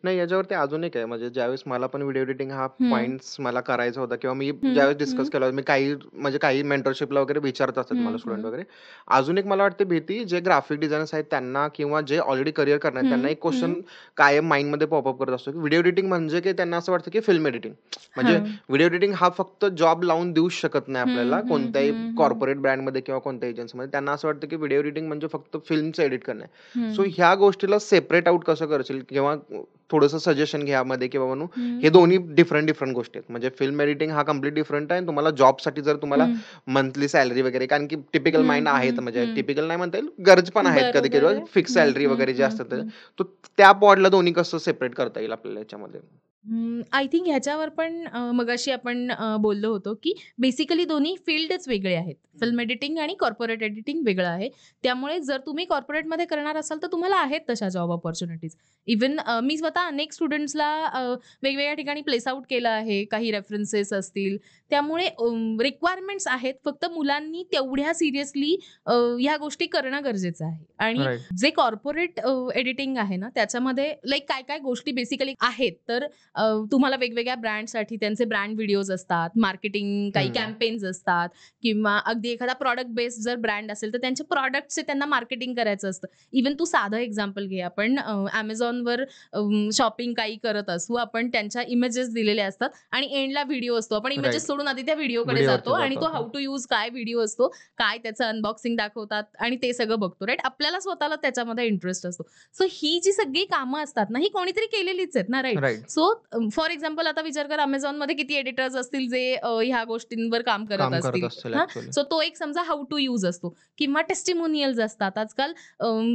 नाही याच्यावरती अजून एक आहे म्हणजे ज्यावेळेस मला पण व्हिडिओ एडिटिंग हा हं, पॉइंट्स मला करायचा होता किंवा मी हं, ज्यावेळेस डिस्कस हं, केला मी काही म्हणजे काही मेंटरशिपला वगैरे विचारत असतात हं, मला स्टुडंट हं, वगैरे. अजून एक मला वाटते भीती जे ग्राफिक डिझायनर्स आहेत त्यांना किंवा जे ऑलरेडी करियर करणार आहेत त्यांना हं, एक हं, क्वेश्चन कायम माइंडमध्ये पॉपअप करत असतो की व्हिडिओ एडिटिंग म्हणजे की त्यांना असं वाटतं की फिल्म एडिटिंग. म्हणजे हां. व्हिडिओ एडिटिंग हा फक्त जॉब लावून देऊ शकत नाही आपल्याला कोणत्याही हं. कॉर्पोरेट ब्रँडमध्ये किंवा कोणत्याही एजन्सीमध्ये. त्यांना असं वाटतं की व्हिडिओ एडिटिंग म्हणजे फक्त फिल्मचं एडिट करणं आहे. सो हं. ह्या गोष्टीला सेपरेट आउट कसं करशील किंवा थोडंसं सजेशन घ्या मध्ये की बाबा हं. हे दोन्ही डिफरंट डिफरंट गोष्टी आहेत. म्हणजे फिल्म एडिटिंग हा कम्प्लीट डिफरंट आहे आणि तुम्हाला जॉबसाठी जर तुम्हाला हं. मंथली सॅलरी वगैरे, कारण की टिपिकल माइंड आहेत, म्हणजे हं. टिपिकल नाही म्हणता येईल, गरज पण आहेत कधी बरोबर कधी आहे. फिक्स हं, सॅलरी हं, वगैरे जे हं, असतात हं. तो त्या पॉडला दोन्ही कसं सेपरेट करता येईल आपल्याला याच्यामध्ये. आय थिंक ह्याच्यावर पण मगाशी आपण बोललो होतो, की बेसिकली दोन्ही फील्डच वेगळे आहेत. फिल्म एडिटिंग आणि कॉर्पोरेट एडिटिंग वेगळं आहे. त्यामुळे जर तुम्ही कॉर्पोरेटमध्ये करणार असाल, तर तुम्हाला आहेत तशा जॉब अपॉर्च्युनिटीज. इव्हन मी स्वतः अनेक स्टुडंट्सला वेगवेगळ्या ठिकाणी प्लेस आउट केलं आहे. काही रेफरन्सेस असतील. त्यामुळे रिक्वायरमेंट्स आहेत. फक्त मुलांनी तेवढ्या सिरियसली ह्या गोष्टी करणं गरजेचं आहे. आणि राईट. जे कॉर्पोरेट एडिटिंग आहे ना, त्याच्यामध्ये लाइक काय-काय गोष्टी बेसिकली आहेत. तर तुम्हाला वेगवेगळ्या ब्रँडसाठी त्यांचे ब्रँड व्हिडिओज असतात, मार्केटिंग काही कॅम्पेन्स असतात किंवा अगदी एखादा प्रॉडक्ट बेस्ड जर ब्रँड असेल, तर त्यांच्या प्रॉडक्टचे त्यांना मार्केटिंग करायचं असतं. इव्हन तू साधं एक्झाम्पल घे, आपण Amazonवर शॉपिंग काही करत असू, आपण त्यांच्या इमेजेस दिलेले असतात आणि एंडला व्हिडिओ असतो. आपण इमेजेस राईट. सोडून आधी त्या व्हिडिओकडे जातो व्हिडिओवरती आणि जातो तो आपण. हाऊ टू यूज काय व्हिडिओ असतो, काय त्याचं अनबॉक्सिंग दाखवतात आणि ते सगळं बघतो, राईट? आपल्याला स्वतःला त्याच्यामध्ये इंटरेस्ट असतो. सो ही जी सगळी कामं असतात ना, ही कोणीतरी केलेलीच आहेत ना, right? Right. So for example आता विचार कर, Amazonमध्ये किती एडिटर्स असतील जे ह्या गोष्टींवर काम करत काम करत असतील. असतील हां, ऍक्च्युअली. सो तो एक समजा हाऊ टू यूज असतो किंवा टेस्टिमोनियल्स असतात. आजकाल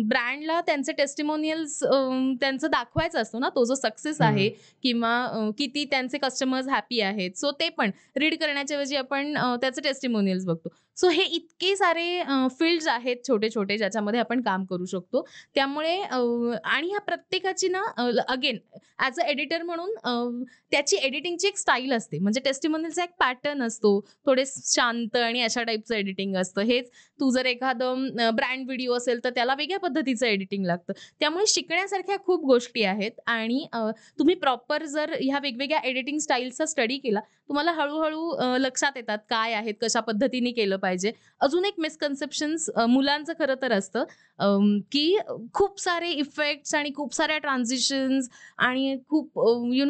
ब्रँडला त्यांचे टेस्टिमोनियल्स त्यांचं दाखवायचं असतो ना, तो जो सक्सेस आहे किंवा किती त्यांचे कस्टमर्स हॅपी आहेत. सो ते पण रीड करण्याच्या ऐवजी आपण त्याचे टेस्टिमोनियल्स बघतो. सो हे इतके सारे फील्ड्स आहेत छोटे-छोटे ज्याच्यामध्ये आपण काम करू शकतो. त्यामुळे आणि ह्या प्रत्येकाची ना अगेन ॲज अ एडिटर म्हणून त्याची एडिटिंगची एक स्टाईल असते. म्हणजे टेस्टिमोनियलचा एक पॅटर्न असतो. थोडे शांत आणि अशा टाईपचं एडिटिंग असतं. हेच तू जर एखादं ब्रँड व्हिडिओ असेल, तर त्याला वेगळ्या पद्धतीचं एडिटिंग लागतं. त्यामुळे शिकण्यासारख्या खूप गोष्टी आहेत आणि तुम्ही प्रॉपर जर ह्या वेगवेगळ्या एडिटिंग स्टाईलचा स्टडी केला, तुम्हाला हळू-हळू लक्षात येतात काय आहेत, कशा पद्धतीने केलं पाहिजे. अजून एक मिसकन्सेप्शन्स मुलांचं खरं तर असतं, की खूप सारे इफेक्ट्स आणि खूप साऱ्या ट्रान्झिशन्स आणि खूप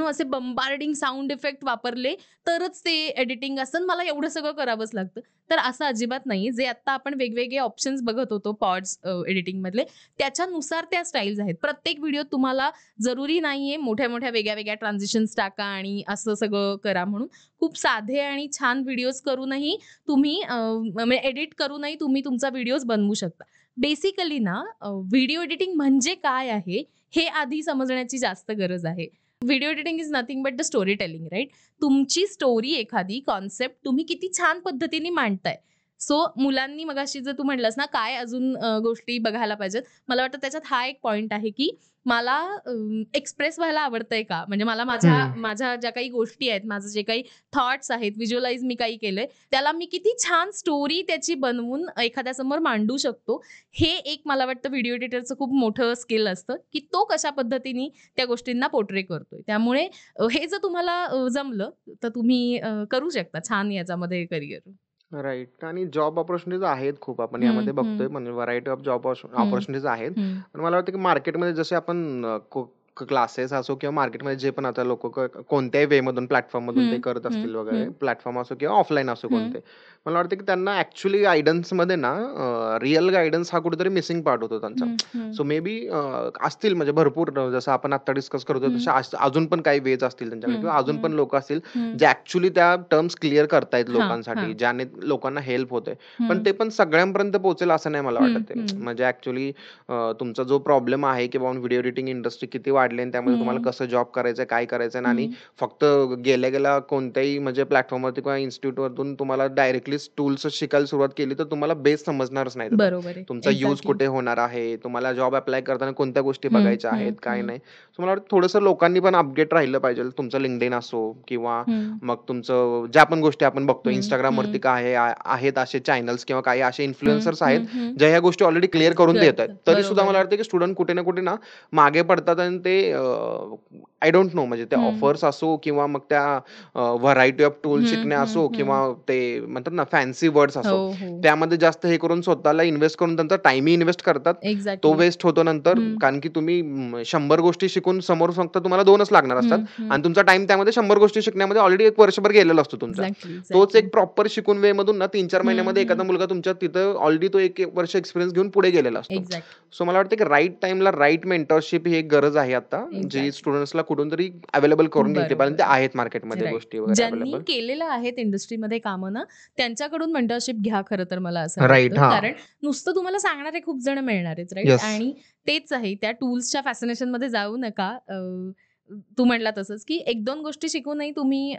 असे बंबार्डिंग साउंड इफेक्ट वापरले तरच ते एडिटिंग असतं. मला एवढं सगळं करावंच लागतं. तर असं अजिबात नाही. जे आत्ता आपण वेगवेगळे ऑप्शन्स बघत होतो पॉड्स एडिटिंगमधले, त्याच्यानुसार त्या स्टाईल्स आहेत. प्रत्येक व्हिडिओत तुम्हाला जरुरी नाहीये मोठ्या-मोठ्या, वेगळ्या-वेगळ्या ट्रान्झिशन्स टाका आणि असं सगळं करा म्हणून. खूप साधे आणि छान व्हिडिओज करूनही तुम्ही म्हणजे एडिट करूनही तुम्ही तुमचा व्हिडिओज बनवू शकता. बेसिकली ना व्हिडिओ एडिटिंग म्हणजे काय आहे, हे आधी समजण्याची जास्त गरज आहे. Video editing is nothing but the story telling, right? तुमची स्टोरी, एखादी कॉन्सेप्ट तुम्ही किती छान पद्धतीने मांडताय. सो मुलांनी मगाशी जर तू म्हटलंस ना, काय अजून गोष्टी बघायला पाहिजेत. मला वाटतं त्याच्यात हा एक पॉइंट आहे, की मला एक्सप्रेस व्हायला आवडतंय का? म्हणजे मला माझ्या माझ्या ज्या काही गोष्टी आहेत, माझं जे काही थॉट्स आहेत, व्हिज्युअलाइज मी काही केलंय, त्याला मी किती छान स्टोरी त्याची बनवून एखाद्यासमोर मांडू शकतो. हे एक मला वाटतं व्हिडिओ एडिटरचं खूप मोठं स्किल असतं, की तो कशा पद्धतीने त्या गोष्टींना पोर्ट्रे करतोय. त्यामुळे हे जर तुम्हाला जमलं, तर तुम्ही करू शकता छान याच्यामध्ये करियर. राईट. आणि जॉब ऑपॉर्च्युनिटीज आहेत खूप. आपण हं, यामध्ये हं, बघतोय म्हणजे व्हरायटी ऑफ जॉब हं, ऑपॉर्च्युनिटीज आहेत. हं, आणि मला वाटतं की मार्केटमध्ये जसे आपण क्लासेस असो किंवा मार्केटमध्ये जे पण आता लोक कोणत्याही वे मधून प्लॅटफॉर्म मधून ते हं, करत हं, असतील वगैरे, हं, प्लॅटफॉर्म असो किंवा ऑफलाईन असो हं. कोणते, मला वाटतं की त्यांना ऍक्च्युली गायडन्स मध्ये ना रिअल गायडन्स हा कुठेतरी मिसिंग पार्ट होतो त्यांचा. हं, हं, सो मे बी असतील म्हणजे भरपूर, जसं आपण आता डिस्कस करतोय हं, तसे अजून पण काही वेज असतील त्यांच्याकडे हं, किंवा अजून हं, पण लोक असतील हं. जे ऍक्च्युली त्या टर्म्स क्लिअर करतायत हां, लोकांसाठी, हां. ज्याने लोकांना हेल्प होते. पण हं, ते पण सगळ्यांपर्यंत पोहोचेल असं नाही मला हं, वाटत आहे. हं, म्हणजे ऍक्च्युली तुमचा जो प्रॉब्लेम आहे की बाबा व्हिडिओ एडिटिंग इंडस्ट्री किती वाढली आणि त्यामध्ये तुम्हाला हं, कसं जॉब करायचं, काय करायचं, आणि हं. फक्त गेल्या गेल्या कोणत्याही म्हणजे प्लॅटफॉर्मवरती किंवा इन्स्टिट्यूटवरून तुम्हाला डायरेक्टली टूल्स शिकायला सुरुवात केली तर तुम्हाला बेस समजणारच नाही त्याचा. बरोबर आहे. तुमचा यूज एक्झॅक्टली. कुठे होणार आहे, तुम्हाला जॉब अप्लाय करताना कोणत्या गोष्टी हं, बघायच्या हं, आहेत, काय हं, नाही. सो मला वाटतं थोडंसं लोकांनी पण अपडेट राहिलं पाहिजे. तुमचं लिंक्डइन असो किंवा हं, मग तुमचं ज्या पण गोष्टी आपण बघतो हं, Instagramवरती हं. काय आहेत असे चॅनल्स किंवा काही असे हं, इन्फ्लुएन्सर्स आहेत हं, हं. ज्या ह्या गोष्टी ऑलरेडी क्लिअर करून देत आहेत. करतात. तरी सुद्धा बरोबर मला आहे. वाटतं की स्टुडंट कुठे ना कुठे ना मागे पडतात आणि ते ते आय डोंट नो, म्हणजे ते ऑफर्स असो किंवा मग त्या व्हरायटी ऑफ टूल्स शिकणे असो किंवा ते म्हणतात ना फॅन्सी वर्ड्स असो, हो, हो. त्यामध्ये जास्त हे करून स्वतःला इन्व्हेस्ट करून त्यांचा टाइमही इन्व्हेस्ट करतात. तो एक्झॅक्टली. वेस्ट होतो नंतर, कारण की तुम्ही 100 गोष्टी शिकून समोर फक्त तुम्हाला 2च लागणार असतात आणि तुमचा टाइम त्यामध्ये 100 गोष्टी शिकण्यामध्ये ऑलरेडी 1 वर्षभर गेलेला असतो तुमचा. एक्झॅक्टली, तोच एक्झॅक्टली. एक प्रॉपर शिकून वे मधून ना 3-4 महिन्यामध्ये एखादा मुलगा तुमच्या तिथं ऑलरेडी तो 1 वर्ष एक्सपिरियन्स घेऊन पुढे गेलेला असतो. एक्झॅक्टली. सो मला वाटतं की राईट टाइमला राईट मेंटरशिप ही एक गरज आहे आता, जी एक्झॅक्टली. स्टुडंट्सला कुठून तरी अवेलेबल करून घेतली पाहिजे. ते बरोबर. आहेत मार्केटमध्ये राईट. गोष्टी वगैरे ज्यांनी अवेलेबल. केलेलं आहेत इंडस्ट्रीमध्ये कामं ना, त्यांच्याकडून मेंटरशिप घ्या खरं तर मला असं राईट. वाटतं. हां. कारण नुसतं तुम्हाला सांगणारे खूप जण मिळणार आहेत, राईट? येस. आणि तेच आहे, त्या टूल्सच्या फॅसिनेशनमध्ये जाऊ नका. तू म्हटला तसंच, की 1-2 गोष्टी शिकूनही तुम्ही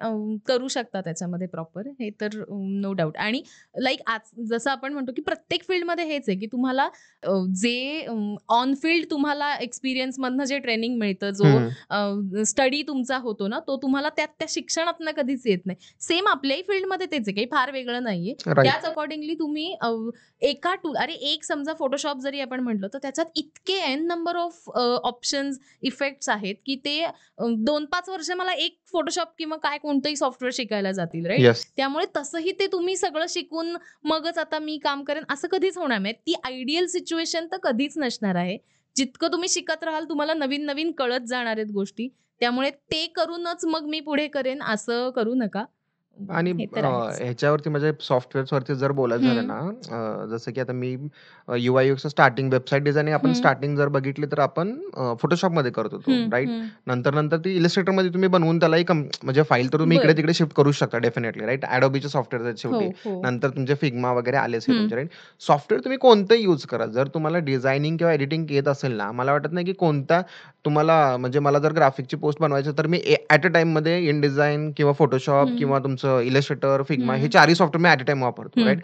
करू शकता त्याच्यामध्ये प्रॉपर, हे तर नो डाऊट. आणि लाईक आज जसं आपण म्हणतो, की प्रत्येक फील्डमध्ये हेच आहे, की तुम्हाला जे ऑन फील्ड तुम्हाला एक्सपिरियन्समधनं जे ट्रेनिंग मिळतं, जो स्टडी तुमचा होतो ना, तो तुम्हाला त्या शिक्षणातनं कधीच येत नाही. सेम आपल्याही फील्डमध्ये तेच आहे, काही फार वेगळं नाहीये. राईट. त्याच अकॉर्डिंगली तुम्ही एका टूल, अरे एक समजा फोटोशॉप जरी आपण म्हटलं, तर त्याच्यात इतके n number of options, effects आहेत, की ते 2-5 वर्ष मला एक फोटोशॉप किंवा काय कोणतंही सॉफ्टवेअर शिकायला जातील, राईट? येस. त्यामुळे तसंही ते तुम्ही सगळं शिकून मगच आता मी काम करेन असं कधीच होणार नाही. ती आयडियल सिच्युएशन तर कधीच नसणार आहे. जितकं तुम्ही शिकत राहाल तुम्हाला नवीन नवीन कळत जाणार आहेत गोष्टी. त्यामुळे ते करूनच मग मी पुढे करेन असं करू नका. आणि हे तर आहेच. ह्याच्यावरती म्हणजे सॉफ्टवेअर्सवरती जर बोलायचं झालं ना, जसं की आता मी UI UX starting website designing आपण स्टार्टिंग जर बघितली तर आपण फोटोशॉपमध्ये करत होतो, राईट? नंतर ती इलस्ट्रेटरमध्ये तुम्ही बनवून त्याला एक म्हणजे फाईल तर तुम्ही बरं. इकडे-तिकडे शिफ्ट करू शकता डेफिनेटली, राईट? Adobeचे सॉफ्टवेअर आहेत शेवटी. हो. नंतर तुमचे Figma वगैरे आलेच आहे तुमचे, राईट? सॉफ्टवेअर तुम्ही कोणतंही यूज करा. जर तुम्हाला डिझायनिंग किंवा एडिटिंग येत असेल ना, मला वाटत नाही की कोणता तुम्हाला, म्हणजे मला जर ग्राफिकची पोस्ट बनवायची तर मी ॲट अ टाईममध्ये InDesign किंवा Photoshop किंवा तुमचं इलस्ट्रेटर, Figma हे 4ही सॉफ्टवेअर मी ॲट अ टाईम वापरतो, राईट?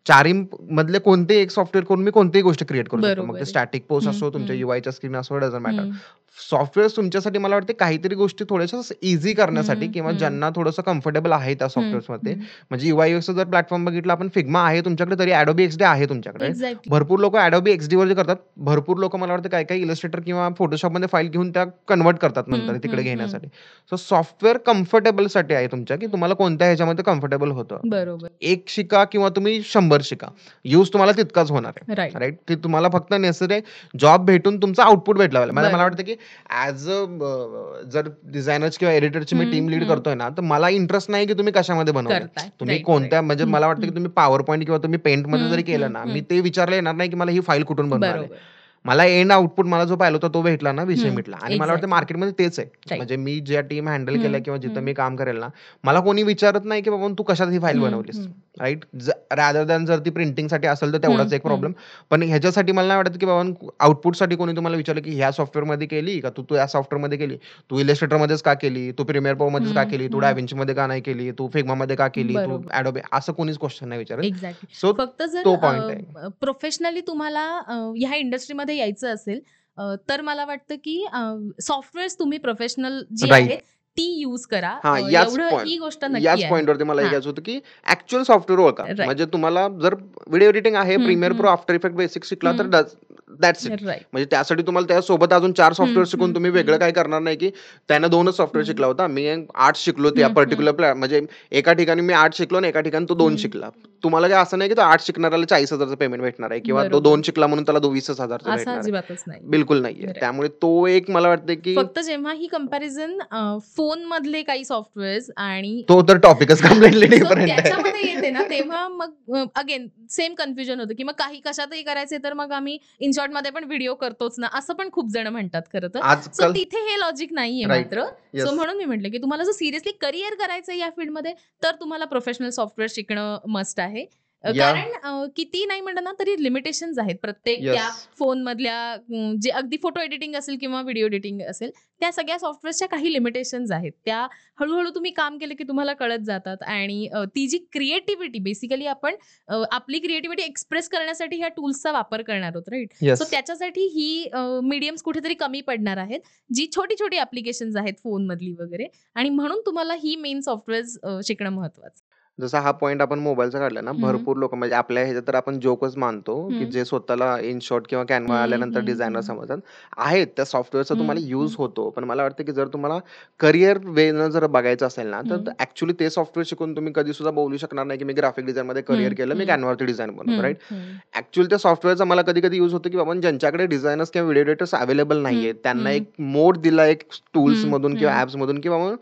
4ही मधले कोणतेही एक सॉफ्टवेअर करून मी कोणतीही गोष्ट क्रिएट करू शकतो. मग बरोबर ते आहे. स्टॅटिक पोस्ट असो, तुमच्या UIच्या स्क्रीन असो, डझंट मॅटर. हं. सॉफ्टवेअर्स तुमच्यासाठी मला वाटते काहीतरी गोष्टी थोड्याशा ईझी करण्यासाठी किंवा ज्यांना थोडंसं कम्फर्टेबल आहे त्या सॉफ्टवेअर्समध्ये, म्हणजे UI UXचा जर प्लॅटफॉर्म बघितला आपण, Figma आहे तुमच्याकडे, तरी Adobe XD आहे तुमच्याकडे. एक्झॅक्टली. भरपूर लोक Adobe XD वर जे करतात, भरपूर लोक मला वाटतं काही इलस्ट्रेटर किंवा फोटोशॉपमध्ये फाईल घेऊन त्या कन्व्हर्ट करतात नंतर तिकडे घेण्यासाठी. सो सॉफ्टवेअर कम्फर्टेबलसाठी आहे तुमच्या, की तुम्हाला कोणत्या ह्याच्यामध्ये कम्फर्टेबल होतं. बरोबर. 1 शिका किंवा तुम्ही 100 शिका, यूज तुम्हाला तितकाच होणार आहे, राईट. राईट? की तुम्हाला फक्त नेसेसरी जॉब भेटून तुमचा आउटपुट भेटला पाहिजे. मला बरोबर. वाटतं की ॲज अ जर डिझायनर्स किंवा एडिटरची मी टीम लीड करतोय ना, तर मला इंटरेस्ट नाही की तुम्ही कशामध्ये बनवताय. करताय. तुम्ही राईट, कोणत्या, राईट. म्हणजे मला वाटतं की तुम्ही पॉवर पॉइंट किंवा तुम्ही पेंटमध्ये जरी केलं ना, हं, मी ते विचारलं येणार नाही की मला ही फाईल कुठून बनवून आली. बरोबर. मला एंड आउटपुट मला जो पाहिजे होता तो भेटला ना, विषय मिटला. आणि मला वाटतं एक्झॅक्टली. मार्केटमध्ये तेच आहे. राईट. म्हणजे मी ज्या टीम हँडल केल्या किंवा जिथं मी काम करेल ना, मला कोणी विचारत नाही की बाबा तू कशात ही फाईल बनवलीस, राईट? रॅदर दॅन जर ती प्रिंटिंगसाठी असेल तर तेवढाच एक प्रॉब्लेम. पण ह्याच्यासाठी मला नाही वाटत की बाबा आउटपुटसाठी कोणी तुम्हाला विचारलं की ह्या सॉफ्टवेअरमध्ये केली का तू या सॉफ्टवेअरमध्ये केली, तू इलस्ट्रेटरमध्येच का केली, तू प्रीमियर प्रोमध्येच का केली, तू DaVinciमध्ये का नाही केली, तू Figmaमध्ये का केली, तू बरोबर. Adobe, असं कोणीच क्वेश्चन नाही विचारत. एक्झॅक्टली. सो फक्त जर तो पॉइंट आहे. प्रोफेशनली तुम्हाला ह्या इंडस्ट्रीमध्ये यायचं असेल, तर मला वाटतं की सॉफ्टवेअर्स तुम्ही प्रोफेशनल जी राईट. आहेत ती यूज करा. हां, एवढं ही गोष्ट नक्की याच आहे. पॉइंटवरती मला हे हां. घ्यायचं होतं, की ॲक्चुअल सॉफ्टवेअर ओळखा. राईट. म्हणजे तुम्हाला जर व्हिडिओ एडिटिंग आहे, Premiere Pro, after effect basic शिकला तर दॅट्स इट. राईट. म्हणजे त्यासाठी तुम्हाला त्यासोबत अजून 4 सॉफ्टवेअर शिकून तुम्ही वेगळं काही करणार नाही, की त्यानं 2च सॉफ्टवेअर शिकला होता. मी 8 शिकलो त्या पर्टिक्युलर म्हणजे एका ठिकाणी मी 8 शिकलो आणि एका ठिकाणी तो 2 शिकला. तुम्हाला काय असं नाही की तो 8 शिकणाऱ्याला 40,000चं पेमेंट भेटणार आहे किंवा तो बरोबर. 2 शिकला म्हणून त्याला 20,000चं असं भेटणार आहे. अजिबातच नाही. बिलकुल नाहीये. Right. त्यामुळे तो एक मला वाटतं की फक्त जेव्हा ही कंपॅरिझन फोन मधले काही सॉफ्टवेअर्स आणि तो तर टॉपिकच कम्प्लिटली So डिफरंट आहे. त्याच्यामध्ये येते ना, तेव्हा मग अगेन सेम कन्फ्युजन होतं की मग काही कशातही करायचे तर मग आम्ही इनशॉर्ट मध्ये पण व्हिडिओ करतोच ना, असं पण खूप जण म्हणतात खरं तर. सो आजकाल तिथे हे लॉजिक नाहीये Right. मात्र. Yes. सो म्हणून मी म्हटलं की तुम्हाला जर सिरियसली करिअर करायचं या फील्डमध्ये तर तुम्हाला प्रोफेशनल सॉफ्टवेअर शिकणं मस्ट आहे. या कारण किती नाही म्हणलं ना तरी लिमिटेशन्स आहेत प्रत्येक Yes. त्या फोन मधल्या जे अगदी फोटो एडिटिंग असेल किंवा व्हिडिओ एडिटिंग असेल, त्या सगळ्या सॉफ्टवेअर्सच्या काही लिमिटेशन्स आहेत. त्या हळूहळू तुम्ही काम केलं की तुम्हाला कळत जातात. आणि ती जी क्रिएटिव्हिटी, बेसिकली आपण आपली क्रिएटिव्हिटी एक्सप्रेस करण्यासाठी ह्या टूल्सचा वापर करणार आहोत, राईट? Yes. सो त्याच्यासाठी ही मीडियम्स कुठेतरी कमी पडणार आहेत, जी छोटी छोटी ऍप्लिकेशन्स आहेत फोन मधली वगैरे. आणि म्हणून तुम्हाला ही मेन सॉफ्टवेअर्स शिकणं महत्वाचं. जसा हा पॉइंट आपण मोबाईलचा काढला ना, भरपूर लोक म्हणजे आपल्या ह्याच्यात तर आपण जोकच मानतो, की जे स्वतःला इन शॉर्ट किंवा कॅनव्हा आल्यानंतर डिझायनर समजतात. आहेत त्या सॉफ्टवेअरचा तुम्हाला यूज होतो. पण मला वाटतं, की जर तुम्हाला करियर वेनं जर बघायचं असेल ना, तर ॲक्चुअली ते सॉफ्टवेअर शिकून तुम्ही कधी सुद्धा बोलू शकणार नाही, की मी ग्राफिक डिझाइनमध्ये करियर केलं, मी कॅनव्हावरती डिझाइन बनवतो, राइट? ॲक्चुअली त्या सॉफ्टवेअरचा मला कधी-कधी यूज होतो, की बाबा ज्यांच्याकडे डिझायनर्स किंवा व्हिडिओ एडिटर्स अवेलेबल नाहीयेत, त्यांना एक मोड दिला एक टूल्समधून किंवा ॲप्समधून, की बाबा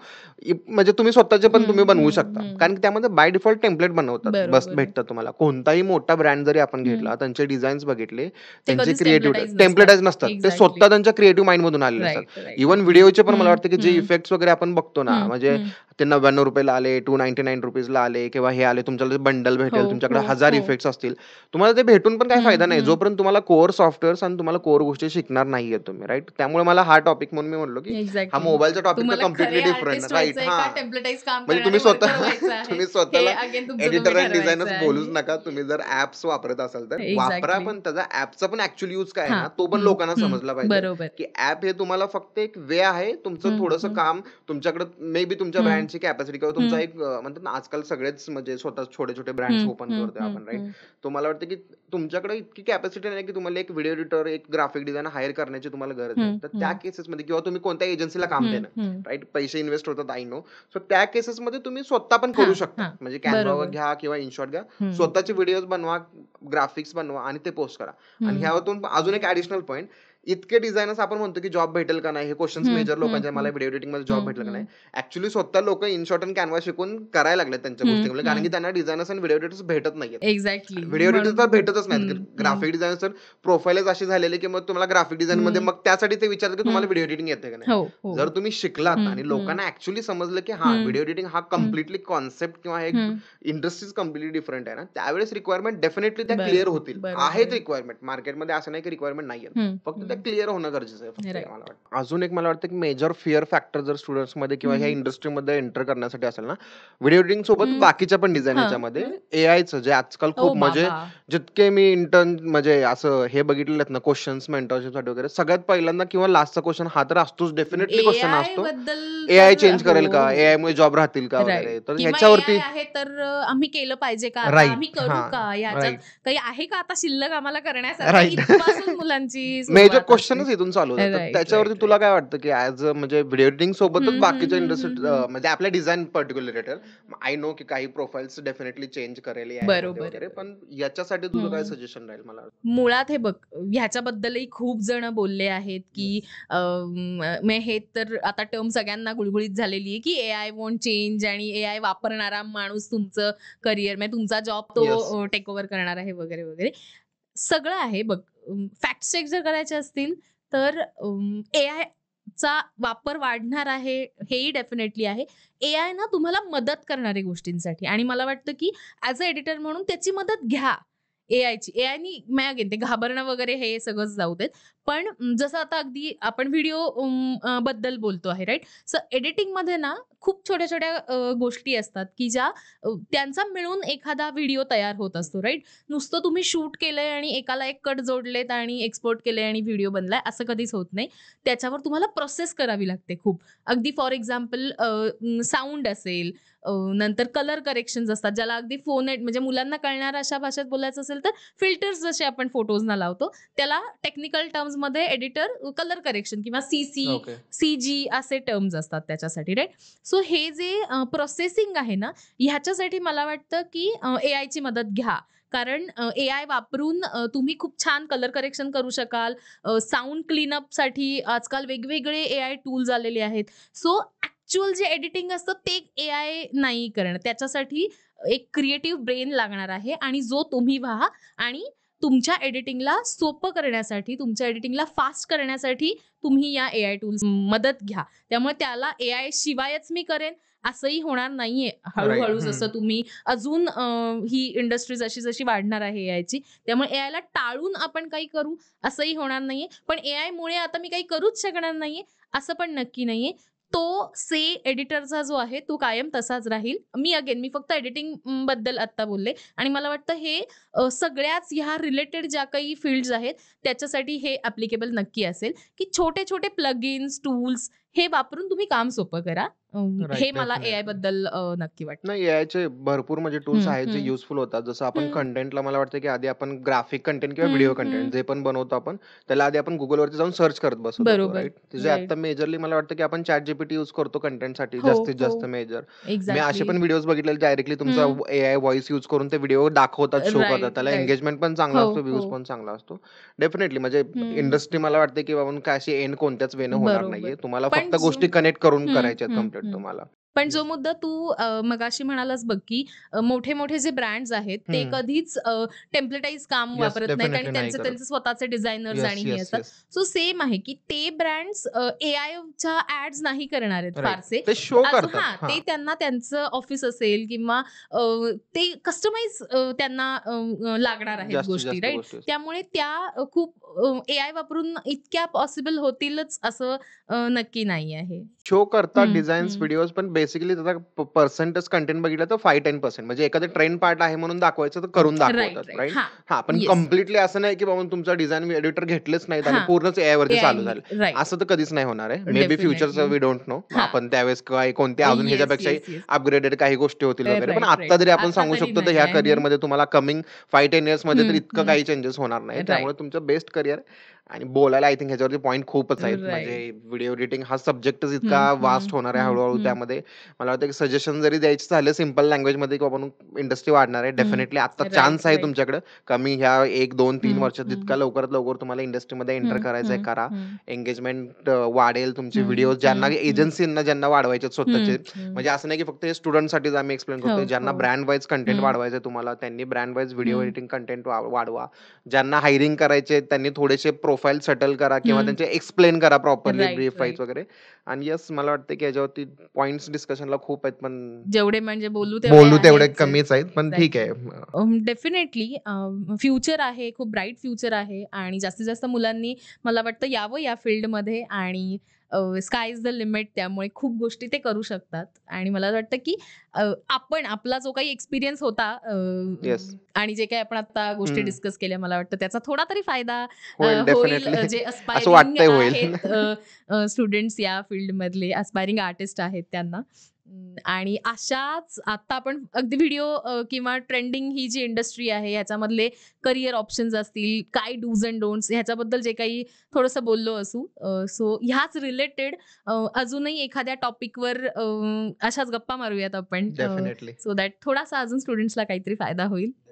म्हणजे तुम्ही स्वतःचे पण तुम्ही बनवू शकता. कारण की त्यामध्ये बाय डिफॉल्ट टेम्प्लेट बनवतात. बस बरोबर आहे. भेटतात तुम्हाला. कोणताही मोठा ब्रँड जरी आपण घेतला, त्यांचे डिझाईन्स बघितले, ते त्यांचे कधीच क्रिएटिव्हिटी टेम्पलेटाइज नसतात. टेम्प्लेटाइज नसतात. ते एक्झॅक्टली. स्वतः त्यांच्या क्रिएटिव्ह माइंडमधून आलेले असतात. Right, right. इव्हन व्हिडिओचे पण मला वाटतं, की जे हं, इफेक्ट्स वगैरे आपण बघतो ना, म्हणजे ते ₹99 ला आले, ₹299 ला आले किंवा हे आले, तुमच्याला बंडल हो, भेटेल, तुमच्याकडे हो, 1000 हो. इफेक्ट्स असतील. तुम्हाला ते भेटून पण काही फायदा नाही, जोपर्यंत तुम्हाला कोर सॉफ्टवेअर्स आणि तुम्हाला कोर गोष्टी शिकणार नाहीये तुम्ही, राइट? त्यामुळे मला हा टॉपिक म्हणून मी म्हणलो, की हा एक्झॅक्टली. मोबाईलचा टॉपिक तर तुम्हाला कम्प्लिटली खरे डिफरंट, आर्टिस्ट राइट? व्हायचंय का हां. टेम्पलेटाइज काम म्हणजे करणारे वर्कर व्हायचं आहे, तुम्ही हे स्वतःला अगेन तुमचं तुम्ही एडिटर आणि ठरवायचं डिझायनर्स बोलूच आहे. नका. तुम्ही जर ॲप्स वापरत असाल तर वापरा, एक्झॅक्टली. पण त्याचा ॲपचा पण ॲक्चुअल यूज काय आहे हां. ना, तो पण लोकांना समजला पाहिजे, बरोबर. की ॲप हे तुम्हाला फक्त एक वे आहे. तुमचं थोडंसं काम तुमच्याकडे मे बी तुमच्या हं, ब्रँडची कॅपॅसिटी किंवा तुमचा हं, एक म्हणतात ना, आजकाल सगळेच म्हणजे स्वतः छोटे-छोटे ब्रँड्स हं, ओपन हं, करतोय हं, आपण, राइट? हं, तो मला वाटतं, की तुमच्याकडे इतकी कॅपॅसिटी नाही, की तुम्हाला एक व्हिडिओ एडिटर, एक ग्राफिक डिझायनर हायर करण्याची तुम्हाला गरज आहे. हं, तर त्या हं, केसेसमध्ये किंवा तुम्ही कोणत्या एजन्सीला काम हं, देणं, हं. राइट? पैसे इन्व्हेस्ट होतात, आय नो. सो त्या केसेसमध्ये तुम्ही स्वतः पण करू हां, शकता. हां. म्हणजे Canva बरोबर. घ्या किंवा InShot घ्या. हं, स्वतःचे व्हिडिओज बनवा, ग्राफिक्स बनवा आणि ते पोस्ट करा. आणि हं, ह्यातून अजून एक ॲडिशनल पॉइंट, इतके डिझायनर्स आपण म्हणतो, की जॉब भेटेल का नाही? हे क्वेशन्स हं, मेजर हं, लोकांचे, मला हं, व्हिडिओ एडिटिंगमध्ये जॉब हं, भेटेल का नाही? हं, ॲक्चुअली स्वतः लोकं InShot आणि Canva शिकून करायला लागलेत त्यांच्या हं, गोष्टी. कारण की हं. त्यांना डिझायनर्स आणि व्हिडिओ एडिटर्स भेटत नाहीयेत. एक्झॅक्टली. व्हिडिओ एडिटर म्हणून तर भेटतच नाहीत. हं, हं. ग्राफिक डिझायनर तर प्रोफाईलच अशी झालेली, की मग तुम्हाला ग्राफिक डिझाइनमध्ये हं, मग त्यासाठी ते विचारतात, की हं. तुम्हाला व्हिडिओ एडिटिंग येते का नाही? हो, हो. जर तुम्ही शिकलात हं, आणि हं, लोकांना ॲक्चुअली समजलं, की हां, हं, व्हिडिओ एडिटिंग हा हं, कंप्लीटली कॉन्सेप्ट किंवा एक हं. इंडस्ट्रीज कंप्लीटली डिफरंट आहे ना, त्यावेळेस रिक्वायरमेंट डेफिनेटली त्या क्लिअर बरोबर, होतील. बरोबर आहेत आहे. रिक्वायरमेंट. मार्केटमध्ये असं नाही, की रिक्वायरमेंट नाहीयेत. हं, फक्त त्या हं. क्लिअर होणं गरजेचं आहे फक्त, हे राइट. मला वाटतं. अजून एक मला वाटतं, की मेजर फिअर फॅक्टर जर स्टुडंट्समध्ये किंवा ह्या हं, इंडस्ट्रीमध्ये एंटर करण्यासाठी असेल ना, व्हिडिओ एडिटिंग सोबत हं. बाकीच्या पण डिझाइन हां. ह्याच्यामध्ये एआयचं जे आजकाल ओ खूप म्हणजे बाबा! जितके मी इंटर्न म्हणजे असं हे बघितलेले आहेत ना, क्वेशन्स मेंटरशिपसाठी वगैरे, सगळ्यात पहिल्यांदा किंवा लास्टचा क्वेशन हा तर असतोच, डेफिनेटली क्वेशन एआय असतो. बद्दल एआय तर चेंज हो, करेल का? हो. एआयमुळे जॉब राहतील का राइट. वगैरे? तर किंवा एआय ह्याच्यावरती आहे तर आम्ही केलं पाहिजे का आता? आम्ही राइट. करू का? हां. ह्याच्यात राइट. काही आहे का आता शिल्लक आम्हाला करण्यासारखं? राइट. इथपासून मुलांची मेजर सुरुवात असते. क्वेशनच इथून चालू होतात. तर राइट, त्याच्यावरती राइट, तुला राइट. काय वाटतं, की ॲज अ म्हणजे व्हिडिओ एडिटिंग सोबतच हं, हं, बाकीच्या हं, हं, इंडस्ट्रीत हं. म्हणजे आपल्या design particular related I know की काही प्रोफाइल्स डेफिनेटली चेंज करेल एआयमध्ये बरोबर आहे, वगैरे. बरोबर. पण याच्यासाठी तुझं काय हं. सजेशन राहील मला? मुळात हे बघ, ह्याच्याबद्दलही खूप जण बोलले आहेत, की येस. मग हे तर आता टर्म सगळ्यांना गुळगुळीत झालेली आहे, की एआय वोंट चेंज आणि एआय वापरणारा माणूस तुमचं करियर म्हणजे तुमचा जॉब येस. तो टेक ओव्हर करणार आहे वगैरे, वगैरे. सगळं आहे बघ. फॅक्ट चेक जर करायचे असतील तर एआयचा वापर वाढणार आहे, हेही डेफिनेटली आहे. एआय ना तुम्हाला मदत करणाऱ्या गोष्टींसाठी आणि मला वाटतं, की ॲज अ एडिटर म्हणून त्याची मदत घ्या. एआयनी मी अगेन ते घाबरणं वगैरे हे सगळंच जाऊ देत. पण जसं आता अगदी आपण व्हिडिओ बद्दल बोलतो आहे राइट? सो एडिटिंगमध्ये ना खूप छोट्या-छोट्या गोष्टी असतात, की ज्या त्यांचा मिळून एखादा व्हिडिओ तयार होत असतो राइट? नुसतं तुम्ही शूट केलंय आणि एकाला एक कट जोडलेत आणि एक्सपोर्ट केलंय आणि व्हिडिओ बनलाय असं कधीच होत नाही. त्याच्यावर तुम्हाला प्रोसेस करावी लागते खूप. अगदी फॉर एक्झाम्पल साउंड असेल, नंतर कलर करेक्शन्स असतात, ज्याला अगदी फोनेट म्हणजे मुलांना कळणाऱ्या अशा भाषेत बोलायचं असेल तर फिल्टर्स जसे आपण फोटोजना लावतो, त्याला टेक्निकल टर्म्समध्ये एडिटर कलर करेक्शन किंवा सीसी, ओके. सीजी असे टर्म्स असतात त्याच्यासाठी राइट? सो हे जे प्रोसेसिंग आहे ना, ह्याच्यासाठी मला वाटतं की एआयची मदत घ्या. कारण एआय वापरून तुम्ही खूप छान कलर करेक्शन करू शकाल. साउंड क्लीनअपसाठी आजकाल वेगवेगळे एआय टूल्स आलेले आहेत. सो ॲक्चुअल जे एडिटिंग असतं ते एआय नाही करणार. त्याच्यासाठी एक क्रिएटिव्ह ब्रेन लागणार आहे आणि जो तुम्ही व्हा आणि तुमच्या एडिटिंगला सोपं करण्यासाठी, तुमच्या एडिटिंगला फास्ट करण्यासाठी तुम्ही या एआय टूल्स मदत घ्या. त्यामुळे त्याला एआय शिवायच मी करेन असंही होणार नाहीये. राइट. हळू जसं तुम्ही अजून ही इंडस्ट्री जशी वाढणार आहे एआयची, त्यामुळे एआयला टाळून आपण काही करू असंही होणार नाहीये. पण एआयमुळे आता मी काही करूच शकणार नाहीये असं पण नक्की नाहीये. तो एडिटरचा जो आहे तो कायम तसाच राहील. मी फक्त एडिटिंग बद्दल आत्ता बोलले आणि मला वाटतं हे सगळ्याच ह्या रिलेटेड ज्या काही फील्ड्स आहेत त्याच्यासाठी हे ॲप्लिकेबल नक्की असेल, की छोटे-छोटे प्लगइन्स, टूल्स हे वापरून तुम्ही काम सोपं करा. हे राइट, मला एआय डेफिनेटली. बद्दल नक्की वाटतं. नाही, एआयचे भरपूर म्हणजे टूल्स हं, आहेत जे हं. युजफुल होतात. जसं आपण हं. कंटेंटला मला वाटतं, की आधी आपण ग्राफिक कंटेंट किंवा हं, व्हिडिओ हं. कंटेंट जे पण बनवतो आपण, त्याला आधी आपण Googleवरती जाऊन सर्च करत बसत होतो, बरोबर. राइट? जे राइट. आता मेजरली मला वाटतं, की आपण ChatGPT यूज करतो कंटेंटसाठी हो, जास्तीत हो. जास्त मेजर. मी असे एक्झॅक्टली. पण व्हिडिओज बघितलेले डायरेक्टली तुमचा हं. एआय व्हॉईस यूज करून ते व्हिडिओ दाखवतात, शो करतात. राइट, त्याला राइट. एंगेजमेंट पण चांगला हो, असतो, व्ह्यूज हो. पण चांगला असतो. डेफिनेटली म्हणजे हं. इंडस्ट्री मला वाटते, की बाबा काय अशी एंड कोणत्याच वेनं होणार बरोबर. नाहीये. तुम्हाला पण फक्त जो गोष्टी कनेक्ट करून हं, करायच्या आहेत हं, कंप्लीट हं. तुम्हाला. पण जो येस. मुद्दा तू मगाशी म्हणालास बघ, की मोठे-मोठे जे ब्रँड्स आहेत ते हं. कधीच टेम्पलेटाइज काम येस, वापरत नाहीत आणि डेफिनेटली नाही त्यांचे करत. त्यांचे स्वतःचे डिझायनर्स येस, आणि हे येस, असतात. येस. सो सेम आहे, की ते ब्रँड्स एआयच्या ॲड्स नाही करणार आहेत राइट. फारसे. ते शो अजून करतात. हां, हां. ते त्यांना त्यांचं ऑफिस असेल किंवा अ, ते कस्टमाइज त्यांना लागणार आहेत जास्तीत गोष्टी, जास्त राइट? गोष्टी असतात. त्यामुळे त्या खूप एआय वापरून इतक्या पॉसिबल होतीलच असं नक्की नाही आहे. शो करतात हं, डिझाईन्स, हं. व्हिडिओज पण बेसिकली त्याचा पर्सेंटेज कंटेंट बघितलं तर 5-10% म्हणजे एखादं ट्रेंड पार्ट आहे म्हणून दाखवायचं तर करून राइट, दाखवतात, राइट. राइट? हां. हां, पण येस. कंप्लीटली असं नाही की बाबा तुमचा डिझाइन एडिटर घेतलेच नाहीत आणि हां. पूर्णच एआयवरती चालू एआयनी झालं. राइट. असं तर कधीच नाही होणार आहे. मे बी फ्युचरचं डेफिनिटली. We don't know. हां. आपण त्यावेळेस काय कोणत्या अजून येस, ह्याच्यापेक्षाही येस, येस. अपग्रेडेड काही गोष्टी होतील वगैरे. पण राइट, आत्ता राइट. तरी आपण आता सांगू तरी शकतो तर नाही ह्या आहे. करिअरमध्ये तुम्हाला कमिंग 5-10 इयर्समध्ये तर हं, इतकं हं. काही चेंजेस होणार नाही. त्यामुळे राइट. तुमचं बेस्ट करिअर आणि बोलायला आय थिंक ह्याच्यावरती पॉइंट खूपच आहेत. म्हणजे राइट. व्हिडिओ एडिटिंग हा सब्जेक्टच इतका हं, हं, वास्ट होणार आहे हं, हळू हं, त्यामध्ये. मला वाटतं की सजेशन जरी द्यायचं झालं सिंपल लँग्वेजमध्ये की बाबा इंडस्ट्री वाढणार आहे. हं. डेफिनेटली आता राइट, चान्स आहे राइट. तुमच्याकडे. कमी ह्या 1, 2, 3 हं, वर्षात हं, जितका लवकरात लवकर तुम्हाला इंडस्ट्रीमध्ये एंटर हं, करायचं आहे हं, करा. हं, एंगेजमेंट वाढेल. तुमचे हं, व्हिडिओज ज्यांना हं, हं, एजन्सींना ज्यांना वाढवायचे आहेत स्वतःचे हं, हं. म्हणजे असं नाही की फक्त हे स्टुडंटसाठीच आम्ही एक्सप्लेन हो, करतोय. ज्यांना हो. ब्रँड वाईज कंटेंट हं, वाढवायचं आहे तुम्हाला त्यांनी ब्रँड वाईज व्हिडिओ हं, एडिटिंग कंटेंट वाढवा. ज्यांना हायरिंग करायचे त्यांनी थोडेसे प्रोफाईल सेटल करा किंवा हं. त्यांचे एक्सप्लेन करा properly right, brief wise right. वगैरे. आणि येस मला वाटतं की याच्यावरती पॉइंट्स डिस्कशनला खूप आहेत पण जेवढे म्हणजे बोलू तेवढे बोलू तेवढे आहेच आहेत. कमीच आहेत, पण ठीक एक्झॅक्टली. आहे. डेफिनेटली फ्युचर आहे, खूप ब्राईट फ्युचर आहे आणि जास्तीत जास्त मुलांनी मला वाटतं यावं या फील्डमध्ये आणि स्काय इज द लिमिट त्यामुळे खूप गोष्टी ते करू शकतात आणि मला वाटतं की आपण आपला जो काही एक्सपिरियन्स होता येस. आणि जे काही आपण आता गोष्टी हं. डिस्कस केल्या मला वाटतं त्याचा थोडा तरी फायदा होईल होईल डेफिनेटली. जे असं अस्पायरिंग वाटतंय होईल. आहेत स्टुडंट्स या फील्डमधले अस्पायरिंग आर्टिस्ट आहेत त्यांना. आणि अशाच आता आपण अगदी व्हिडिओ किंवा ट्रेंडिंग ही जी इंडस्ट्री आहे ह्याच्यामधले करिअर ऑप्शन्स असतील, काय डूज अँड डोंट्स ह्याच्याबद्दल जे काही थोडंसं बोललो असू. सो ह्याच रिलेटेड अजूनही एखाद्या टॉपिकवर अशाच गप्पा मारूयात आपण डेफिनेटली. सो दॅट थोडासा अजून स्टुडंट्सला काहीतरी फायदा होईल.